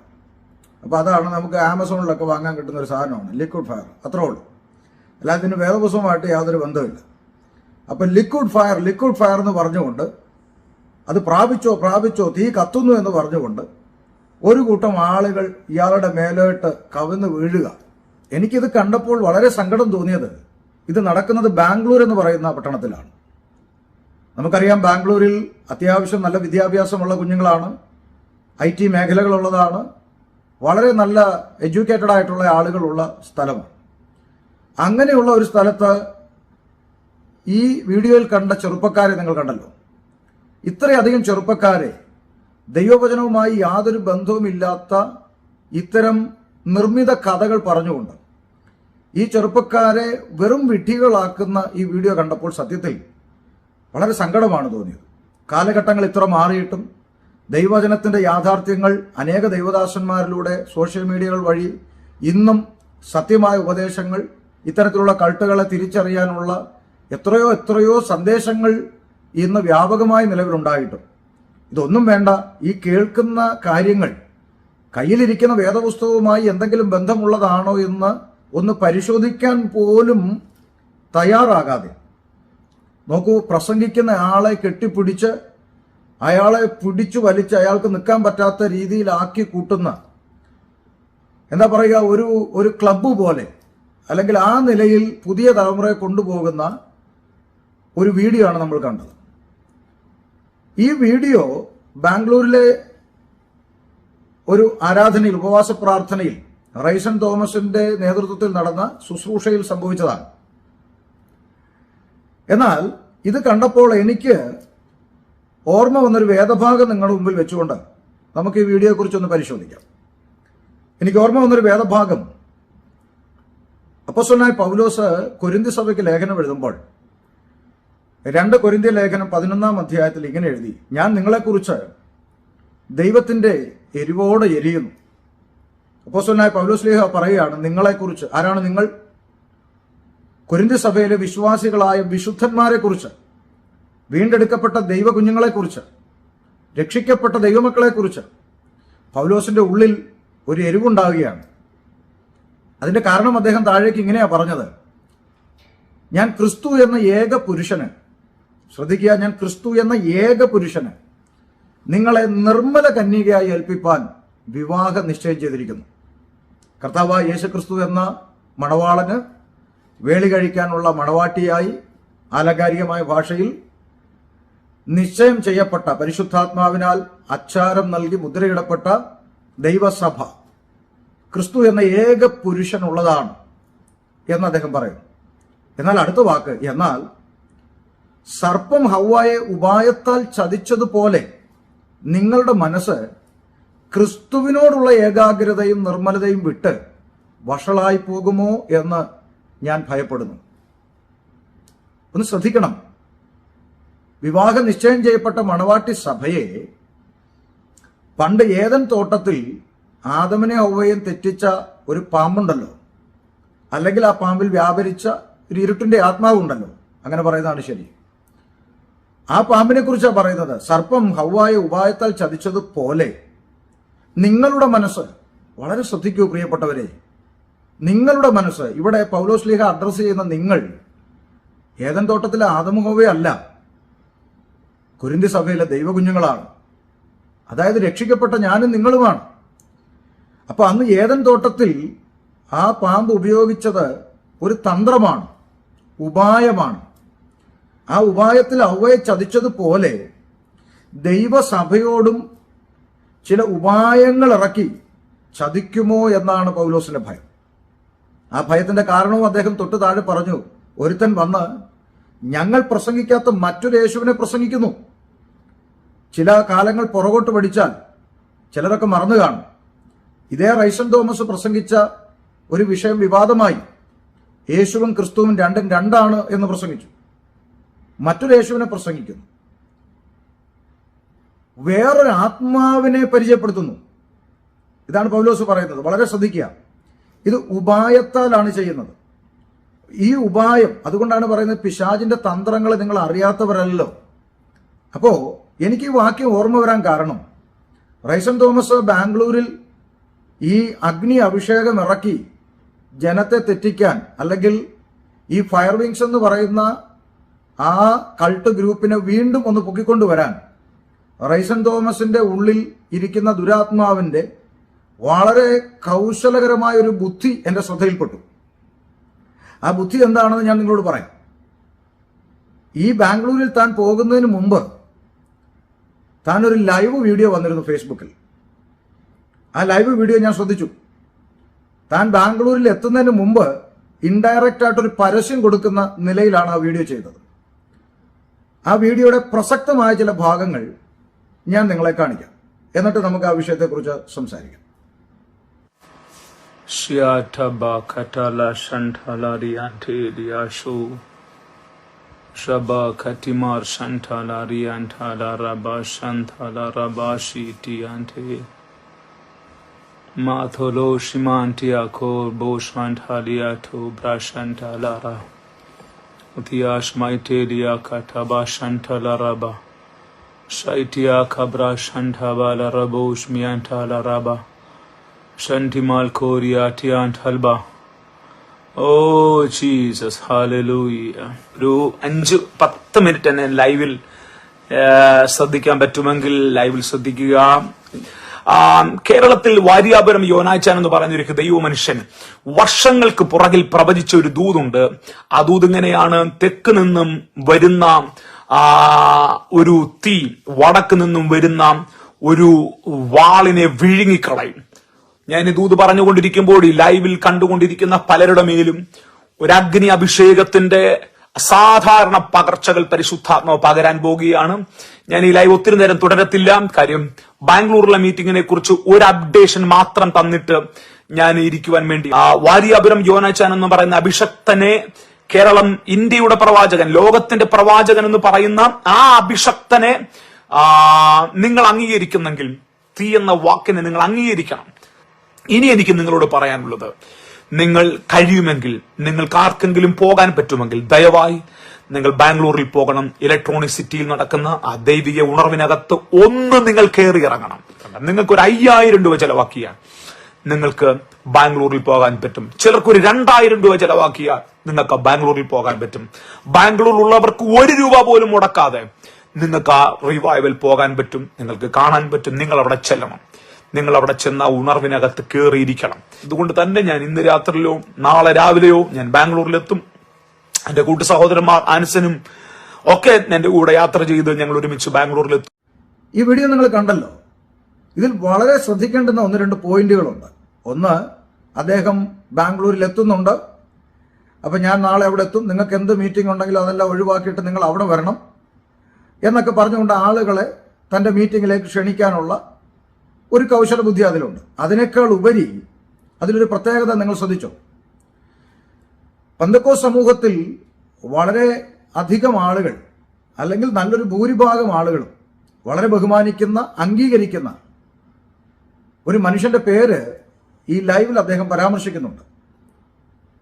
അപ്പോൾ അതാണ് നമുക്ക് ആമസോണിലൊക്കെ വാങ്ങാൻ കിട്ടുന്ന ഒരു സാധനമാണ് ലിക്വിഡ് ഫയർ. അത്രേ ഉള്ളൂ. അല്ലാതെ ഇതിന് വേദപുസ്തകമായിട്ട് യാതൊരു ബന്ധമില്ല. അപ്പം ലിക്വിഡ് ഫയർ എന്ന് പറഞ്ഞുകൊണ്ട് അത് പ്രാപിച്ചോ തീ കത്തുന്നു എന്ന് പറഞ്ഞുകൊണ്ട് ഒരു കൂട്ടം ആളുകൾ ഇയാളുടെ മേലോട്ട് കവിന്ന് വീഴുക. എനിക്കിത് കണ്ടപ്പോൾ വളരെ സങ്കടം തോന്നിയത്, ഇത് നടക്കുന്നത് ബാംഗ്ലൂർ എന്ന് പറയുന്ന പട്ടണത്തിലാണ്. നമുക്കറിയാം, ബാംഗ്ലൂരിൽ അത്യാവശ്യം നല്ല വിദ്യാഭ്യാസമുള്ള കുഞ്ഞുങ്ങളാണ്, IT മേഖലകളുള്ളതാണ്, വളരെ നല്ല എഡ്യൂക്കേറ്റഡ് ആയിട്ടുള്ള ആളുകളുള്ള സ്ഥലമാണ്. അങ്ങനെയുള്ള ഒരു സ്ഥലത്ത് ഈ വീഡിയോയിൽ കണ്ട ചെറുപ്പക്കാരെ നിങ്ങൾ കണ്ടല്ലോ. ഇത്രയധികം ചെറുപ്പക്കാരെ ദൈവവചനവുമായി യാതൊരു ബന്ധവുമില്ലാത്ത ഇത്തരം നിർമ്മിത കഥകൾ പറഞ്ഞുകൊണ്ട് ഈ ചെറുപ്പക്കാരെ വെറും വിഡ്ഢികളാക്കുന്ന ഈ വീഡിയോ കണ്ടപ്പോൾ സത്യത്തിൽ വളരെ സങ്കടമാണ് തോന്നിയത്. കാലഘട്ടങ്ങൾ ഇത്ര മാറിയിട്ടും ദൈവവചനത്തിന്റെ യാഥാർത്ഥ്യങ്ങൾ അനേക ദൈവദാസന്മാരിലൂടെ സോഷ്യൽ മീഡിയകൾ വഴി ഇന്നും സത്യമായ ഉപദേശങ്ങൾ, ഇത്തരത്തിലുള്ള കൾട്ടുകളെ തിരിച്ചറിയാനുള്ള എത്രയോ സന്ദേശങ്ങൾ ഇന്ന് വ്യാപകമായി നിലവിലുണ്ടായിട്ടും ഇതൊന്നും വേണ്ട. ഈ കേൾക്കുന്ന കാര്യങ്ങൾ കയ്യിലിരിക്കുന്ന വേദപുസ്തകവുമായി എന്തെങ്കിലും ബന്ധമുള്ളതാണോ എന്ന് ഒന്ന് പരിശോധിക്കാൻ പോലും തയ്യാറാകാതെ, നോക്കൂ, പ്രസംഗിക്കുന്ന ആളെ കെട്ടിപ്പിടിച്ച് അയാളെ പിടിച്ചു വലിച്ച് അയാൾക്ക് നിൽക്കാൻ പറ്റാത്ത രീതിയിലാക്കി കൂട്ടുന്ന, എന്താ പറയുക, ഒരു ക്ലബ്ബ് പോലെ അല്ലെങ്കിൽ ആ നിലയിൽ പുതിയ തലമുറയെ കൊണ്ടുപോകുന്ന ഒരു വീഡിയോ ആണ് നമ്മൾ കണ്ടത്. ഈ വീഡിയോ ബാംഗ്ലൂരിലെ ഒരു ആരാധനയിൽ, ഉപവാസ പ്രാർത്ഥനയിൽ റൈസൺ തോമസിന്റെ നേതൃത്വത്തിൽ നടന്ന ശുശ്രൂഷയിൽ സംഭവിച്ചതാണ്. എന്നാൽ ഇത് കണ്ടപ്പോൾ എനിക്ക് ഓർമ്മ വന്നൊരു വേദഭാഗം നിങ്ങളുടെ മുമ്പിൽ വെച്ചുകൊണ്ട് നമുക്ക് ഈ വീഡിയോയെ കുറിച്ചൊന്ന് പരിശോധിക്കാം. എനിക്ക് ഓർമ്മ വന്നൊരു വേദഭാഗം, അപ്പോസ്തലനായ പൗലോസ് കൊരിന്ത്യ സഭയ്ക്ക് ലേഖനം എഴുതുമ്പോൾ 2 കൊരിന്ത്യ ലേഖനം 11-ാം അധ്യായത്തിൽ ഇങ്ങനെ എഴുതി: ഞാൻ നിങ്ങളെക്കുറിച്ച് ദൈവത്തിന്റെ എരിവോടെ എരിയുന്നു. അപ്പോസ്തലനായ പൗലോസ്ലീഹ പറയുകയാണ് നിങ്ങളെക്കുറിച്ച്. ആരാണ് നിങ്ങൾ? കൊരിന്ത്യ സഭയിലെ വിശ്വാസികളായ വിശുദ്ധന്മാരെ കുറിച്ച്, വീണ്ടെടുക്കപ്പെട്ട ദൈവ കുഞ്ഞുങ്ങളെക്കുറിച്ച്, രക്ഷിക്കപ്പെട്ട ദൈവമക്കളെക്കുറിച്ച് പൗലോസിന്റെ ഉള്ളിൽ ഒരു എരിവുണ്ടാവുകയാണ്. അതിന്റെ കാരണം അദ്ദേഹം താഴേക്ക് ഇങ്ങനെയാ പറഞ്ഞത്: ഞാൻ ക്രിസ്തു എന്ന ഏക പുരുഷന്, ശ്രദ്ധിക്കുക, ഞാൻ ക്രിസ്തു എന്ന ഏക പുരുഷന് നിങ്ങളെ നിർമ്മല കന്യകയായി ഏൽപ്പിപ്പാൻ വിവാഹ നിശ്ചയം ചെയ്തിരിക്കുന്നു. കർത്താവായ യേശുക്രിസ്തു എന്ന മണവാളന് വേളി കഴിക്കാനുള്ള മണവാട്ടിയായി ആലങ്കാരികമായ ഭാഷയിൽ നിശ്ചയം ചെയ്യപ്പെട്ട, പരിശുദ്ധാത്മാവിനാൽ അച്ചാരം നൽകി മുദ്രയിടപ്പെട്ട ദൈവസഭ ക്രിസ്തു എന്ന ഏക പുരുഷനുള്ളതാണ് എന്ന് അദ്ദേഹം പറയുന്നു. എന്നാൽ അടുത്ത വാക്ക്, എന്നാൽ സർപ്പം ഹവ്വായെ ഉപായത്താൽ ചതിച്ചതുപോലെ നിങ്ങളുടെ മനസ്സ് ക്രിസ്തുവിനോടുള്ള ഏകാഗ്രതയും നിർമ്മലതയും വിട്ട് വഷളായി പോകുമോ എന്ന് ഞാൻ ഭയപ്പെടുന്നു. ഒന്ന് ശ്രദ്ധിക്കണം. വിവാഹ നിശ്ചയം ചെയ്യപ്പെട്ട മണവാട്ടി സഭയെ പണ്ട് ഏദൻ തോട്ടത്തിൽ ആദമിനെ ഹവ്വയും തെറ്റിച്ച ഒരു പാമ്പുണ്ടല്ലോ, അല്ലെങ്കിൽ ആ പാമ്പിൽ വ്യാപരിച്ച ഒരു ഇരുട്ടിന്റെ ആത്മാവുണ്ടല്ലോ, അങ്ങനെ പറയുന്നതാണ് ശരി. ആ പാമ്പിനെ കുറിച്ചാണ് പറയുന്നത്. സർപ്പം ഹവ്വായെ ഉപായത്താൽ ചതിച്ചതുപോലെ നിങ്ങളുടെ മനസ്സ്, വളരെ ശ്രദ്ധിക്കൂ പ്രിയപ്പെട്ടവരെ, നിങ്ങളുടെ മനസ്സ്, ഇവിടെ പൗലോസ്ലീഹ അഡ്രസ് ചെയ്യുന്ന നിങ്ങൾ ഏദൻ തോട്ടത്തിലെ ആദമും ഹവ്വയും അല്ല, കൊരിന്ത്യ സഭയിലെ ദൈവകുഞ്ഞുങ്ങളാണ്. അതായത് രക്ഷിക്കപ്പെട്ട ഞാനും നിങ്ങളുമാണ്. അപ്പൊ അന്ന് ഏദൻ തോട്ടത്തിൽ ആ പാമ്പ് ഉപയോഗിച്ചത് ഒരു തന്ത്രമാണ്, ഉപായമാണ്. ആ ഉപായത്തിൽ ഹവ്വയെ ചതിച്ചതുപോലെ ദൈവസഭയോടും ചില ഉപായങ്ങൾ ഇറക്കി ചതിക്കുമോ എന്നാണ് പൗലോസിന്റെ ഭയം. ആ ഭയത്തിന്റെ കാരണവും അദ്ദേഹം തൊട്ട് താഴെ പറഞ്ഞു. ഒരുത്തൻ വന്ന് ഞങ്ങൾ പ്രസംഗിക്കാത്ത മറ്റൊരു യേശുവിനെ പ്രസംഗിക്കുന്നു. ചില കാലങ്ങൾ പുറകോട്ട് പഠിച്ചാൽ ചിലരൊക്കെ മറന്നു കാണും. ഇതേ റൈസൺ തോമസ് പ്രസംഗിച്ച ഒരു വിഷയം വിവാദമായി. യേശുവും ക്രിസ്തുവും രണ്ടും രണ്ടാണ് എന്ന് പ്രസംഗിച്ചു. മറ്റൊരു യേശുവിനെ പ്രസംഗിക്കുന്നു. വേറൊരു ആത്മാവിനെ പരിചയപ്പെടുത്തുന്നു. ഇതാണ് പൗലോസ് പറയുന്നത്. വളരെ ശ്രദ്ധിക്കുക. ഇത് ഉപായത്താലാണ് ചെയ്യുന്നത്. ഈ ഉപായം, അതുകൊണ്ടാണ് പറയുന്നത് പിശാചിന്റെ തന്ത്രങ്ങൾ നിങ്ങൾ അറിയാത്തവരല്ലോ. അപ്പോ എനിക്ക് ഈ വാക്യം ഓർമ്മ വരാൻ കാരണം, റൈസൺ തോമസ് ബാംഗ്ലൂരിൽ ഈ അഗ്നി അഭിഷേകം ഇറക്കി ജനത്തെ തെറ്റിക്കാൻ, അല്ലെങ്കിൽ ഈ ഫയർ വിങ്സ് എന്ന് പറയുന്ന ആ കൾട്ട് ഗ്രൂപ്പിനെ വീണ്ടും ഒന്ന് പൊക്കിക്കൊണ്ടുവരാൻ റൈസൺ തോമസിന്റെ ഉള്ളിൽ ഇരിക്കുന്ന ദുരാത്മാവിന്റെ വളരെ കൗശലകരമായ ഒരു ബുദ്ധി എന്റെ ശ്രദ്ധയിൽപ്പെട്ടു. ആ ബുദ്ധി എന്താണെന്ന് ഞാൻ നിങ്ങളോട് പറയാം. ഈ ബാംഗ്ലൂരിൽ താൻ പോകുന്നതിന് മുമ്പ് താൻ ഒരു ലൈവ് വീഡിയോ വന്നിരുന്നു ഫേസ്ബുക്കിൽ. ആ ലൈവ് വീഡിയോ ഞാൻ ശ്രദ്ധിച്ചു. താൻ ബാംഗ്ലൂരിൽ എത്തുന്നതിന് മുമ്പ് ഇൻഡയറക്റ്റ് ആയിട്ടൊരു പരസ്യം കൊടുക്കുന്ന നിലയിലാണ് ആ വീഡിയോ ചെയ്തത്. ആ വീഡിയോയുടെ പ്രസക്തമായ ചില ഭാഗങ്ങൾ ഞാൻ നിങ്ങളെ കാണിക്കാം. എന്നിട്ട് നമുക്ക് ആ വിഷയത്തെക്കുറിച്ച് സംസാരിക്കാം. Shiataba katala shantala riante diashu Shaba katimar shantala riantala raba shantala rabashi tiante Matholo shimantia ko boshantaliato brashantalara Utiash maitelia kataba shantala raba Shaitia kabra shantabala rabosh miantala raba Shantimal Korea Tiant Halba. Oh Jesus, hallelujah. ഒരു 5-10 minute തന്നെ ലൈവിൽ ശ്രദ്ധിക്കാൻ പറ്റുമെങ്കിൽ ലൈവിൽ ശ്രദ്ധിക്കുക. കേരളത്തിൽ വാര്യാപുരം യോനാച്ചാൻ എന്ന് പറയുന്ന ഒരു ദൈവ മനുഷ്യൻ വർഷങ്ങൾക്ക് പുറകിൽ പ്രവചിച്ച ഒരു ദൂതുണ്ട്. ആ ദൂത് ഇങ്ങനെയാണ്: തെക്ക് നിന്നും വരുന്ന ഒരു തീ വടക്ക് നിന്നും വരുന്ന ഒരു വാളിനെ വിഴുങ്ങിക്കളയും. ഞാൻ ഈ ദൂത് പറഞ്ഞുകൊണ്ടിരിക്കുമ്പോൾ ഈ ലൈവിൽ കണ്ടുകൊണ്ടിരിക്കുന്ന പലരുടെ മേലും ഒരു അഗ്നി അഭിഷേകത്തിന്റെ അസാധാരണ പകർച്ചകൾ പരിശുദ്ധാത്മാവ് പകരാൻ പോകുകയാണ്. ഞാൻ ഈ ലൈവ് ഒത്തിരി നേരം തുടരത്തില്ല. കാര്യം ബാംഗ്ലൂരിലെ മീറ്റിംഗിനെ കുറിച്ച് ഒരു അപ്ഡേഷൻ മാത്രം തന്നിട്ട് ഞാൻ ഇരിക്കുവാൻ വേണ്ടി. വാര്യാപുരം യോനാച്ചാൻ എന്ന് പറയുന്ന അഭിഷക്തനെ കേരളം, ഇന്ത്യയുടെ പ്രവാചകൻ, ലോകത്തിന്റെ പ്രവാചകൻ എന്ന് പറയുന്ന ആ അഭിഷക്തനെ നിങ്ങൾ അംഗീകരിക്കുന്നെങ്കിൽ തീ എന്ന വാക്കിനെ നിങ്ങൾ അംഗീകരിക്കണം. ഇനി എനിക്ക് നിങ്ങളോട് പറയാനുള്ളത്, നിങ്ങൾ കഴിയുമെങ്കിൽ, നിങ്ങൾക്ക് ആർക്കെങ്കിലും പോകാൻ പറ്റുമെങ്കിൽ ദയവായി നിങ്ങൾ ബാംഗ്ലൂരിൽ പോകണം. ഇലക്ട്രോണിക് സിറ്റിയിൽ നടക്കുന്ന ആ ദൈവിക ഉണർവിനകത്ത് ഒന്ന് നിങ്ങൾ കയറി ഇറങ്ങണം. നിങ്ങൾക്ക് ഒരു 5000 രൂപ ചെലവാക്കിയാൽ നിങ്ങൾക്ക് ബാംഗ്ലൂരിൽ പോകാൻ പറ്റും. ചിലർക്ക് ഒരു 2000 രൂപ ചെലവാക്കിയാൽ നിങ്ങൾക്ക് ബാംഗ്ലൂരിൽ പോകാൻ പറ്റും. ബാംഗ്ലൂരിലുള്ളവർക്ക് 1 രൂപ പോലും മുടക്കാതെ നിങ്ങൾക്ക് ആ റിവൈവൽ പോകാൻ പറ്റും. നിങ്ങൾക്ക് കാണാൻ പറ്റും. നിങ്ങൾ അവിടെ ചെല്ലണം. നിങ്ങൾ അവിടെ ചെന്ന ഉണർവിനകത്ത് കയറിയിരിക്കണം. അതുകൊണ്ട് തന്നെ ഞാൻ ഇന്ന് രാത്രിയിലോ നാളെ രാവിലെയോ ഞാൻ ബാംഗ്ലൂരിലെത്തും. എന്റെ കൂട്ടു സഹോദരന്മാർ ആൻസനും ഒക്കെ എന്റെ കൂടെ യാത്ര ചെയ്ത് ഞങ്ങൾ ഒരുമിച്ച് ബാംഗ്ലൂരിലെത്തും. ഈ വീഡിയോ നിങ്ങൾ കണ്ടല്ലോ. ഇതിൽ വളരെ ശ്രദ്ധിക്കേണ്ടുന്ന 1-2 പോയിന്റുകളുണ്ട്. ഒന്ന്, അദ്ദേഹം ബാംഗ്ലൂരിൽ എത്തുന്നുണ്ട്. അപ്പൊ ഞാൻ നാളെ അവിടെ എത്തും, നിങ്ങൾക്ക് എന്ത് മീറ്റിംഗ് ഉണ്ടെങ്കിലും അതെല്ലാം ഒഴിവാക്കിയിട്ട് നിങ്ങൾ അവിടെ വരണം എന്നൊക്കെ പറഞ്ഞുകൊണ്ട് ആളുകളെ തന്റെ മീറ്റിംഗിലേക്ക് ക്ഷണിക്കാനുള്ള ഒരു കൗശല ബുദ്ധി അതിലുണ്ട്. അതിനേക്കാൾ ഉപരി അതിലൊരു പ്രത്യേകത നിങ്ങൾ ശ്രദ്ധിച്ചോ? പെന്തക്കോസ്ത് സമൂഹത്തിൽ വളരെ അധികം ആളുകൾ, അല്ലെങ്കിൽ നല്ലൊരു ഭൂരിഭാഗം ആളുകളും വളരെ ബഹുമാനിക്കുന്ന, അംഗീകരിക്കുന്ന ഒരു മനുഷ്യന്റെ പേര് ഈ ലൈവിൽ അദ്ദേഹം പരാമർശിക്കുന്നുണ്ട്.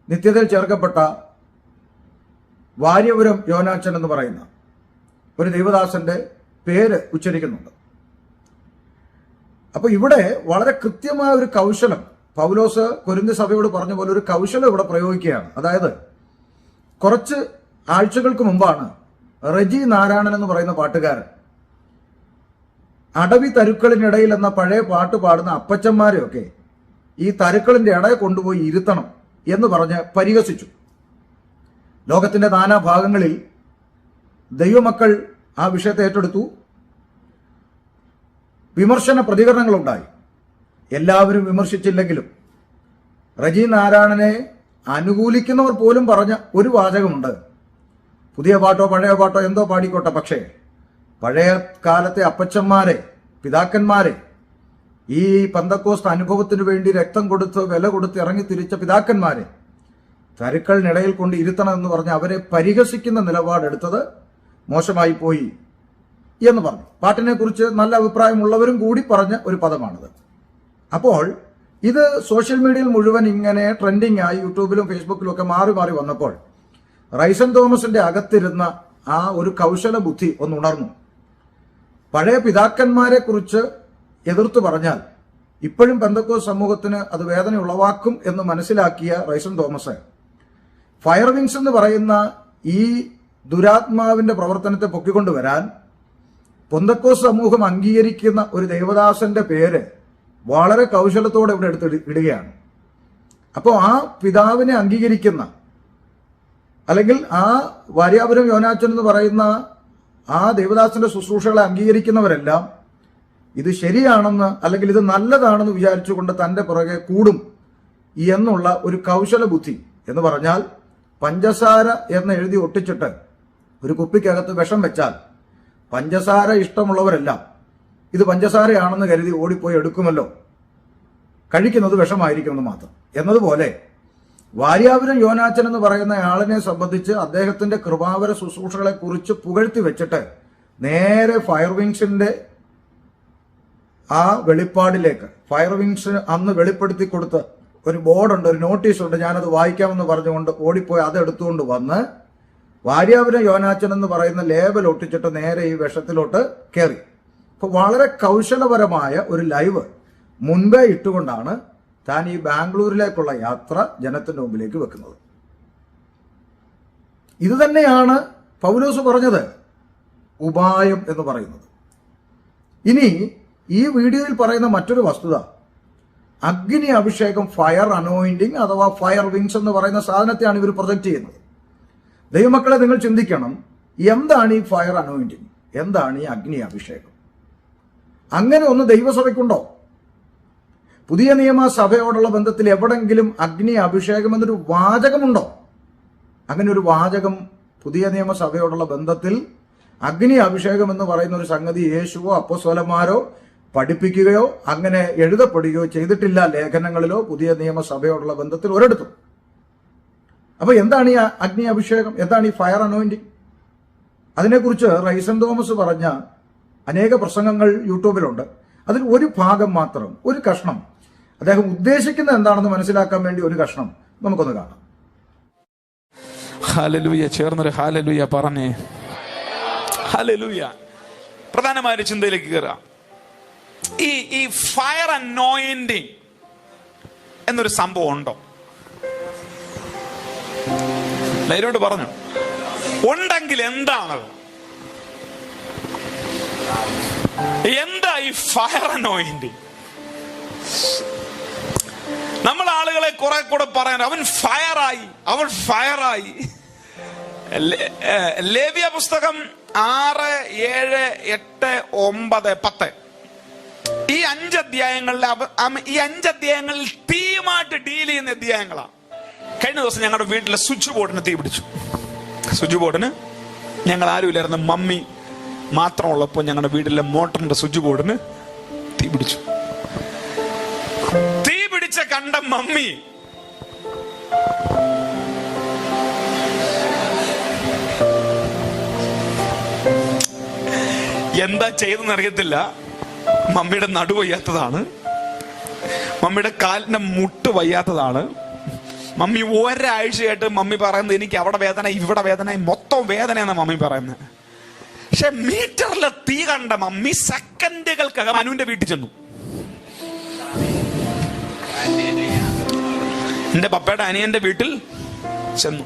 നിത്യതയിൽ ചേർക്കപ്പെട്ട വാര്യപുരം യോനാച്ചൻ എന്ന് പറയുന്ന ഒരു ദൈവദാസന്റെ പേര് ഉച്ചരിക്കുന്നുണ്ട്. അപ്പൊ ഇവിടെ വളരെ കൃത്യമായ ഒരു കൗശലം പൗലോസ് കൊരിന്ഥി സഭയോട് പറഞ്ഞ പോലെ ഒരു കൗശലം ഇവിടെ പ്രയോഗിക്കുകയാണ്. അതായത് കുറച്ച് ആഴ്ചകൾക്ക് മുമ്പാണ് റെജി നാരായണൻ എന്ന് പറയുന്ന പാട്ടുകാരൻ അടവി തരുക്കളിനിടയിൽ എന്ന പഴയ പാട്ട് പാടുന്ന അപ്പച്ചന്മാരെയൊക്കെ ഈ തരുക്കളിന്റെ ഇടയെ കൊണ്ടുപോയി ഇരുത്തണം എന്ന് പറഞ്ഞ് പരിഹസിച്ചു. ലോകത്തിന്റെ നാനാഭാഗങ്ങളിൽ ദൈവമക്കൾ ആ വിഷയത്തെ ഏറ്റെടുത്തു. വിമർശന പ്രതികരണങ്ങളുണ്ടായി. എല്ലാവരും വിമർശിച്ചില്ലെങ്കിലും റജി നാരായണനെ അനുകൂലിക്കുന്നവർ പോലും പറഞ്ഞ ഒരു വാചകമുണ്ട്: പുതിയ പാട്ടോ പഴയ പാട്ടോ എന്തോ പാടിക്കോട്ടെ, പക്ഷേ പഴയ കാലത്തെ അപ്പച്ചന്മാരെ, പിതാക്കന്മാരെ, ഈ പെന്തക്കോസ്ത് അനുഭവത്തിനു വേണ്ടി രക്തം കൊടുത്ത് വില കൊടുത്ത് ഇറങ്ങി തിരിച്ച പിതാക്കന്മാരെ തരുക്കളിനിടയിൽ കൊണ്ട് ഇരുത്തണം എന്ന് പറഞ്ഞ് അവരെ പരിഹസിക്കുന്ന നിലപാടെടുത്തത് മോശമായി പോയി എന്ന് പറഞ്ഞു. പാട്ടിനെ കുറിച്ച് നല്ല അഭിപ്രായമുള്ളവരും കൂടി പറഞ്ഞ ഒരു പദമാണിത്. അപ്പോൾ ഇത് സോഷ്യൽ മീഡിയയിൽ മുഴുവൻ ഇങ്ങനെ ട്രെൻഡിങ് ആയി യൂട്യൂബിലും ഫേസ്ബുക്കിലും ഒക്കെ മാറി മാറി വന്നപ്പോൾ റൈസൻ തോമസിന്റെ അകത്തിരുന്ന ആ ഒരു കൗശല ബുദ്ധി ഒന്ന് ഉണർന്നു. പഴയ പിതാക്കന്മാരെ കുറിച്ച് എതിർത്തു പറഞ്ഞാൽ ഇപ്പോഴും പെന്തക്കോസ്ത് സമൂഹത്തിന് അത് വേദന ഉളവാക്കും എന്ന് മനസ്സിലാക്കിയ റൈസൻ തോമസ് ഫയർ വിങ്സ് എന്ന് പറയുന്ന ഈ ദുരാത്മാവിന്റെ പ്രവർത്തനത്തെ പൊക്കിക്കൊണ്ടുവരാൻ പെന്തക്കോസ്ത് സമൂഹം അംഗീകരിക്കുന്ന ഒരു ദൈവദാസന്റെ പേര് വളരെ കൗശലത്തോടെ ഇവിടെ എടുത്ത് ഇടുകയാണ്. അപ്പോൾ ആ പിതാവിനെ അംഗീകരിക്കുന്ന, അല്ലെങ്കിൽ ആ വാര്യാപുരം യോനാച്ചൻ എന്ന് പറയുന്ന ആ ദൈവദാസന്റെ ശുശ്രൂഷകളെ അംഗീകരിക്കുന്നവരെല്ലാം ഇത് ശരിയാണെന്ന്, അല്ലെങ്കിൽ ഇത് നല്ലതാണെന്ന് വിചാരിച്ചുകൊണ്ട് തന്റെ പുറകെ കൂടും എന്നുള്ള ഒരു കൗശല ബുദ്ധി. എന്ന് പറഞ്ഞാൽ പഞ്ചസാര എന്ന് എഴുതി ഒട്ടിച്ചിട്ട് ഒരു കുപ്പിക്കകത്ത് വിഷം വെച്ചാൽ പഞ്ചസാര ഇഷ്ടമുള്ളവരെല്ലാം ഇത് പഞ്ചസാരയാണെന്ന് കരുതി ഓടിപ്പോയി എടുക്കുമല്ലോ, കഴിക്കുന്നത് വിഷമായിരിക്കുമെന്ന് മാത്രം. എന്നതുപോലെ വാര്യാപുരം യോനാച്ചൻ എന്ന് പറയുന്ന ആളിനെ സംബന്ധിച്ച് അദ്ദേഹത്തിന്റെ കൃപാവര ശുശ്രൂഷകളെ കുറിച്ച് പുകഴ്ത്തി വെച്ചിട്ട് നേരെ ഫയർ വിങ്സിന്റെ ആ വെളിപ്പാടിലേക്ക്, ഫയർ വിങ്സിന് അന്ന് വെളിപ്പെടുത്തി കൊടുത്ത് ഒരു ബോർഡുണ്ട്, ഒരു നോട്ടീസുണ്ട്, ഞാനത് വായിക്കാമെന്ന് പറഞ്ഞുകൊണ്ട് ഓടിപ്പോയി അതെടുത്തുകൊണ്ട് വന്ന് വാര്യാപുരം യോനാച്ചൻ എന്ന് പറയുന്ന ലേബൽ ഒട്ടിച്ചിട്ട് നേരെ ഈ വിഷത്തിലോട്ട് കയറി. അപ്പൊ വളരെ കൗശലപരമായ ഒരു ലൈവ് മുൻപേ ഇട്ടുകൊണ്ടാണ് താൻ ഈ ബാംഗ്ലൂരിലേക്കുള്ള യാത്ര ജനത്തിന്റെ മുമ്പിലേക്ക് വെക്കുന്നത്. ഇത് തന്നെയാണ് പൗലോസ് പറഞ്ഞത് ഉപായം എന്ന് പറയുന്നത്. ഇനി ഈ വീഡിയോയിൽ പറയുന്ന മറ്റൊരു വസ്തുത, അഗ്നി അഭിഷേകം, ഫയർ അനോയിന്റിങ് അഥവാ ഫയർ വിങ്സ് എന്ന് പറയുന്ന സാധനത്തെയാണ് ഇവർ പ്രൊജക്ട് ചെയ്യുന്നത്. ദൈവമക്കളെ, നിങ്ങൾ ചിന്തിക്കണം, എന്താണ് ഈ ഫയർ അനോയിന്റിങ്? എന്താണ് ഈ അഗ്നി അഭിഷേകം? അങ്ങനെ ഒന്ന് ദൈവസഭയ്ക്കുണ്ടോ? പുതിയ നിയമ സഭയോടുള്ള ബന്ധത്തിൽ എവിടെങ്കിലും അഗ്നി അഭിഷേകം എന്നൊരു വാചകമുണ്ടോ? അങ്ങനെ ഒരു വാചകം പുതിയ നിയമസഭയോടുള്ള ബന്ധത്തിൽ അഗ്നി അഭിഷേകം എന്ന് പറയുന്ന ഒരു സംഗതി യേശുവോ അപ്പോസ്തലന്മാരോ പഠിപ്പിക്കുകയോ അങ്ങനെ എഴുതപ്പെടുകയോ ചെയ്തിട്ടില്ല ലേഖനങ്ങളിലോ പുതിയ നിയമസഭയോടുള്ള ബന്ധത്തിൽ ഒരിടത്തും. അപ്പൊ എന്താണ് ഈ അഗ്നി അഭിഷേകം? എന്താണ് ഈ ഫയർ അനോയിന്റിങ്? അതിനെക്കുറിച്ച് റൈസൻ തോമസ് പറഞ്ഞ അനേക പ്രസംഗങ്ങൾ യൂട്യൂബിലുണ്ട്. അതിൽ ഒരു ഭാഗം മാത്രം, ഒരു കഷ്ണം, അദ്ദേഹം ഉദ്ദേശിക്കുന്നത് എന്താണെന്ന് മനസ്സിലാക്കാൻ വേണ്ടി ഒരു കഷ്ണം നമുക്കൊന്ന് കാണാം. ഹല്ലേലൂയ. ചേർന്നൊരു ഹല്ലേലൂയ പറഞ്ഞേ. ഹല്ലേലൂയ. പ്രധാനമായ ഒരു ചിന്തയിലേക്ക് കയറാം. ഈ ഫയർ അനോയിന്റിങ് എന്നൊരു സംഭവം ഉണ്ടോ? ലൈനോട് പറഞ്ഞു, ഉണ്ടെങ്കിൽ എന്താണത്? എന്താ ഈ ഫയർ അനോയിന്റിങ്? നമ്മൾ ആളുകളെ കുറെ കൂടെ പറയാൻ, അവൻ ഫയറായി, അവൾ ഫയറായി. ലേവ്യ പുസ്തകം 6, 7, 8, 9, 10 ഈ 5 അധ്യായങ്ങളിൽ ഈ 5 അധ്യായങ്ങളിൽ തീയുമായിട്ട് ഡീൽ ചെയ്യുന്ന അധ്യായങ്ങളാണ്. കഴിഞ്ഞ ദിവസം ഞങ്ങളുടെ വീട്ടിലെ സ്വിച്ച് ബോർഡിന് തീ പിടിച്ചു. സ്വിച്ച് ബോർഡിന് ഞങ്ങൾ ആരുമില്ലായിരുന്നു, മമ്മി മാത്രമുള്ളപ്പോൾ ഞങ്ങളുടെ വീട്ടിലെ മോട്ടറിന്റെ സ്വിച്ച് ബോർഡിന് തീ പിടിച്ചു. തീ പിടിച്ച കണ്ട മമ്മി എന്താ ചെയ്തെന്ന് അറിയത്തില്ല. മമ്മിയുടെ നടു വയ്യാത്തതാണ്, മമ്മിയുടെ കാലിന്റെ മുട്ട് വയ്യാത്തതാണ്. മമ്മി ഒരാഴ്ചയായിട്ട് മമ്മി പറയുന്നത് എനിക്ക് അവിടെ വേദന, ഇവിടെ വേദന, മൊത്തം വേദനയെന്നാ മമ്മി പറയുന്നത്. പക്ഷെ മീറ്ററിലെ തീ കണ്ട മമ്മി സെക്കൻഡുകൾക്കകം അനുവിന്റെ വീട്ടിൽ ചെന്നു. എന്റെ പപ്പയുടെ അനിയന്റെ വീട്ടിൽ ചെന്നു.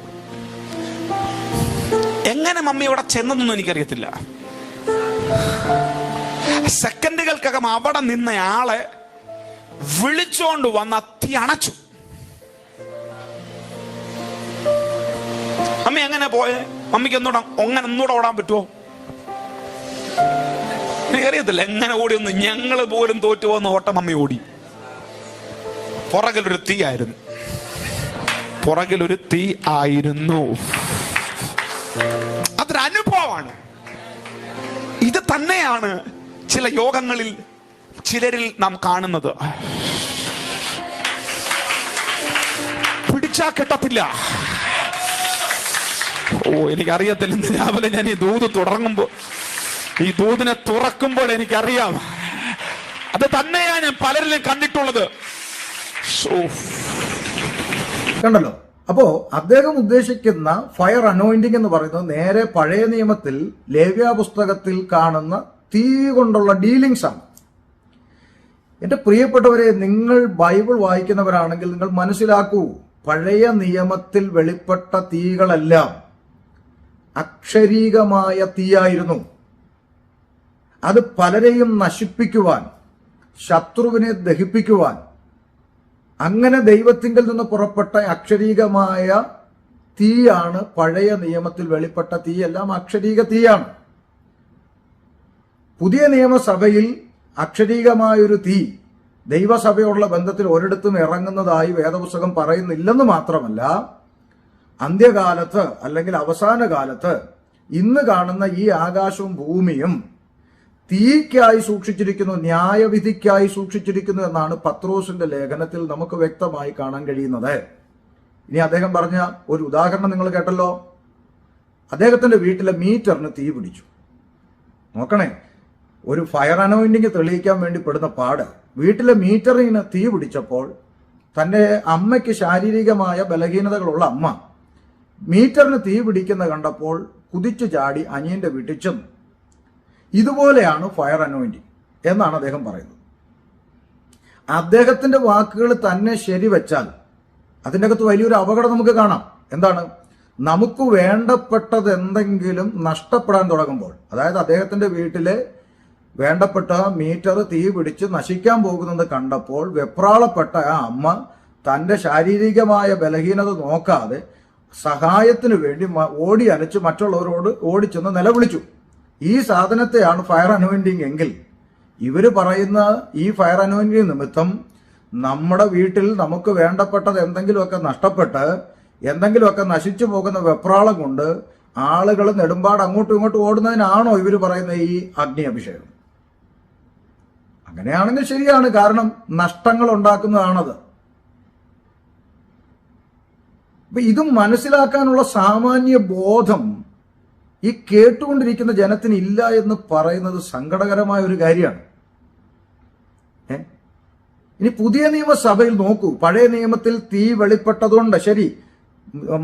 എങ്ങനെ മമ്മി അവിടെ ചെന്നതൊന്നും എനിക്കറിയത്തില്ല. സെക്കൻഡുകൾക്കകം അവിടെ നിന്നയാളെ വിളിച്ചോണ്ട് വന്ന തീ അണച്ചു. മമ്മി എങ്ങനെ പോയെ? മമ്മിക്ക് ഒന്നൂടെ ഓടാൻ പറ്റുമോ? എനിക്കറിയത്തില്ല എങ്ങനെ ഓടിയൊന്നും. ഞങ്ങള് പോലും തോറ്റു പോകുന്ന ഓട്ടം മമ്മി ഓടി. പുറകിലൊരു തീ ആയിരുന്നു, പുറകിലൊരു തീ ആയിരുന്നു. അതൊരു അനുഭവമാണ്. ഇത് തന്നെയാണ് ചില യോഗങ്ങളിൽ ചിലരിൽ നാം കാണുന്നത്. പിടിച്ചാ കിട്ടത്തില്ല. എനിക്കറിയത്തില്ല. ഇന്ന് രാവിലെ ഞാൻ ഈ ദൂത് തുടങ്ങുമ്പോ, ഈ ദൂതിനെ തുറക്കുമ്പോൾ എനിക്കറിയാം അത് തന്നെയാണ് ഞാൻ പലരിലും കണ്ടിട്ടുള്ളത്. കണ്ടല്ലോ. അപ്പോ അദ്ദേഹം ഉദ്ദേശിക്കുന്ന ഫയർ അനോയിന്റിങ് എന്ന് പറയുന്നത് നേരെ പഴയ നിയമത്തിൽ ലേവ്യ പുസ്തകത്തിൽ കാണുന്ന തീ കൊണ്ടുള്ള ഡീലിങ്സ് ആണ്. എന്റെ പ്രിയപ്പെട്ടവരെ, നിങ്ങൾ ബൈബിൾ വായിക്കുന്നവരാണെങ്കിൽ നിങ്ങൾ മനസ്സിലാക്കൂ, പഴയ നിയമത്തിൽ വെളിപ്പെട്ട തീകളെല്ലാം അക്ഷരീകമായ തീയായിരുന്നു. അത് പലരെയും നശിപ്പിക്കുവാൻ, ശത്രുവിനെ ദഹിപ്പിക്കുവാൻ, അങ്ങനെ ദൈവത്തിങ്കിൽ നിന്ന് പുറപ്പെട്ട അക്ഷരീകമായ തീയാണ് പഴയ നിയമത്തിൽ വെളിപ്പെട്ട തീയെല്ലാം അക്ഷരീക തീയാണ്. പുതിയ നിയമസഭയിൽ അക്ഷരീകമായൊരു തീ ദൈവസഭയോടുള്ള ബന്ധത്തിൽ ഒരിടത്തും ഇറങ്ങുന്നതായി വേദപുസ്തകം പറയുന്നില്ലെന്ന് മാത്രമല്ല, അന്ത്യകാലത്ത് അല്ലെങ്കിൽ അവസാന കാലത്ത് ഇന്ന് കാണുന്ന ഈ ആകാശവും ഭൂമിയും തീയ്ക്കായി സൂക്ഷിച്ചിരിക്കുന്നു, ന്യായവിധിക്കായി സൂക്ഷിച്ചിരിക്കുന്നു എന്നാണ് പത്രോസിന്റെ ലേഖനത്തിൽ നമുക്ക് വ്യക്തമായി കാണാൻ കഴിയുന്നത്. ഇനി അദ്ദേഹം പറഞ്ഞ ഒരു ഉദാഹരണം നിങ്ങൾ കേട്ടല്ലോ. അദ്ദേഹത്തിന്റെ വീട്ടിലെ മീറ്ററിന് തീ പിടിച്ചു. നോക്കണേ, ഒരു ഫയർ അനോയിന്റിങ് തെളിയിക്കാൻ വേണ്ടി പെടുന്ന പാട്. വീട്ടിലെ മീറ്ററിന് തീ പിടിച്ചപ്പോൾ തന്റെ അമ്മയ്ക്ക് ശാരീരികമായ ബലഹീനതകളുള്ള അമ്മ മീറ്ററിന് തീ പിടിക്കുന്ന കണ്ടപ്പോൾ കുതിച്ചു ചാടി അനിയന്റെ വീട്ടിൽ ചെന്നു. ഇതുപോലെയാണ് ഫയർ അനോയിന്റിങ് എന്നാണ് അദ്ദേഹം പറയുന്നത്. അദ്ദേഹത്തിന്റെ വാക്കുകൾ തന്നെ ശരിവെച്ചാൽ അതിൻ്റെ അകത്ത് വലിയൊരു അപകടം നമുക്ക് കാണാം. എന്താണ്? നമുക്ക് വേണ്ടപ്പെട്ടത് എന്തെങ്കിലും നഷ്ടപ്പെടാൻ തുടങ്ങുമ്പോൾ, അതായത് അദ്ദേഹത്തിന്റെ വീട്ടിലെ വേണ്ടപ്പെട്ട മീറ്റർ തീ പിടിച്ച് നശിക്കാൻ പോകുന്നത് കണ്ടപ്പോൾ വെപ്രാളപ്പെട്ട ആ അമ്മ തന്റെ ശാരീരികമായ ബലഹീനത നോക്കാതെ സഹായത്തിന് വേണ്ടി ഓടി അലച്ച് മറ്റുള്ളവരോട് ഓടിച്ചെന്ന് നിലവിളിച്ചു. ഈ സാധനത്തെയാണ് ഫയർ അനോയിന്റിങ് എങ്കിൽ ഇവര് പറയുന്ന ഈ ഫയർ അനോയിന്റിങ് നിമിത്തം നമ്മുടെ വീട്ടിൽ നമുക്ക് വേണ്ടപ്പെട്ടത് എന്തെങ്കിലുമൊക്കെ നഷ്ടപ്പെട്ട് എന്തെങ്കിലുമൊക്കെ നശിച്ചു പോകുന്ന വെപ്രാളം കൊണ്ട് ആളുകൾ നെടുമ്പാട് അങ്ങോട്ടും ഇങ്ങോട്ടും ഓടുന്നതിനാണോ ഇവർ പറയുന്ന ഈ അഗ്നി അഭിഷേകം? അങ്ങനെയാണെങ്കിൽ ശരിയാണ്, കാരണം നഷ്ടങ്ങൾ ഉണ്ടാക്കുന്നതാണത്. അപ്പൊ ഇതും മനസ്സിലാക്കാനുള്ള സാമാന്യ ബോധം ഈ കേട്ടുകൊണ്ടിരിക്കുന്ന ജനത്തിന് ഇല്ല എന്ന് പറയുന്നത് സങ്കടകരമായ ഒരു കാര്യമാണ്. ഇനി പുതിയ നിയമസഭയിൽ നോക്കൂ, പഴയ നിയമത്തിൽ തീ വെളിപ്പെട്ടതുകൊണ്ട് ശരി,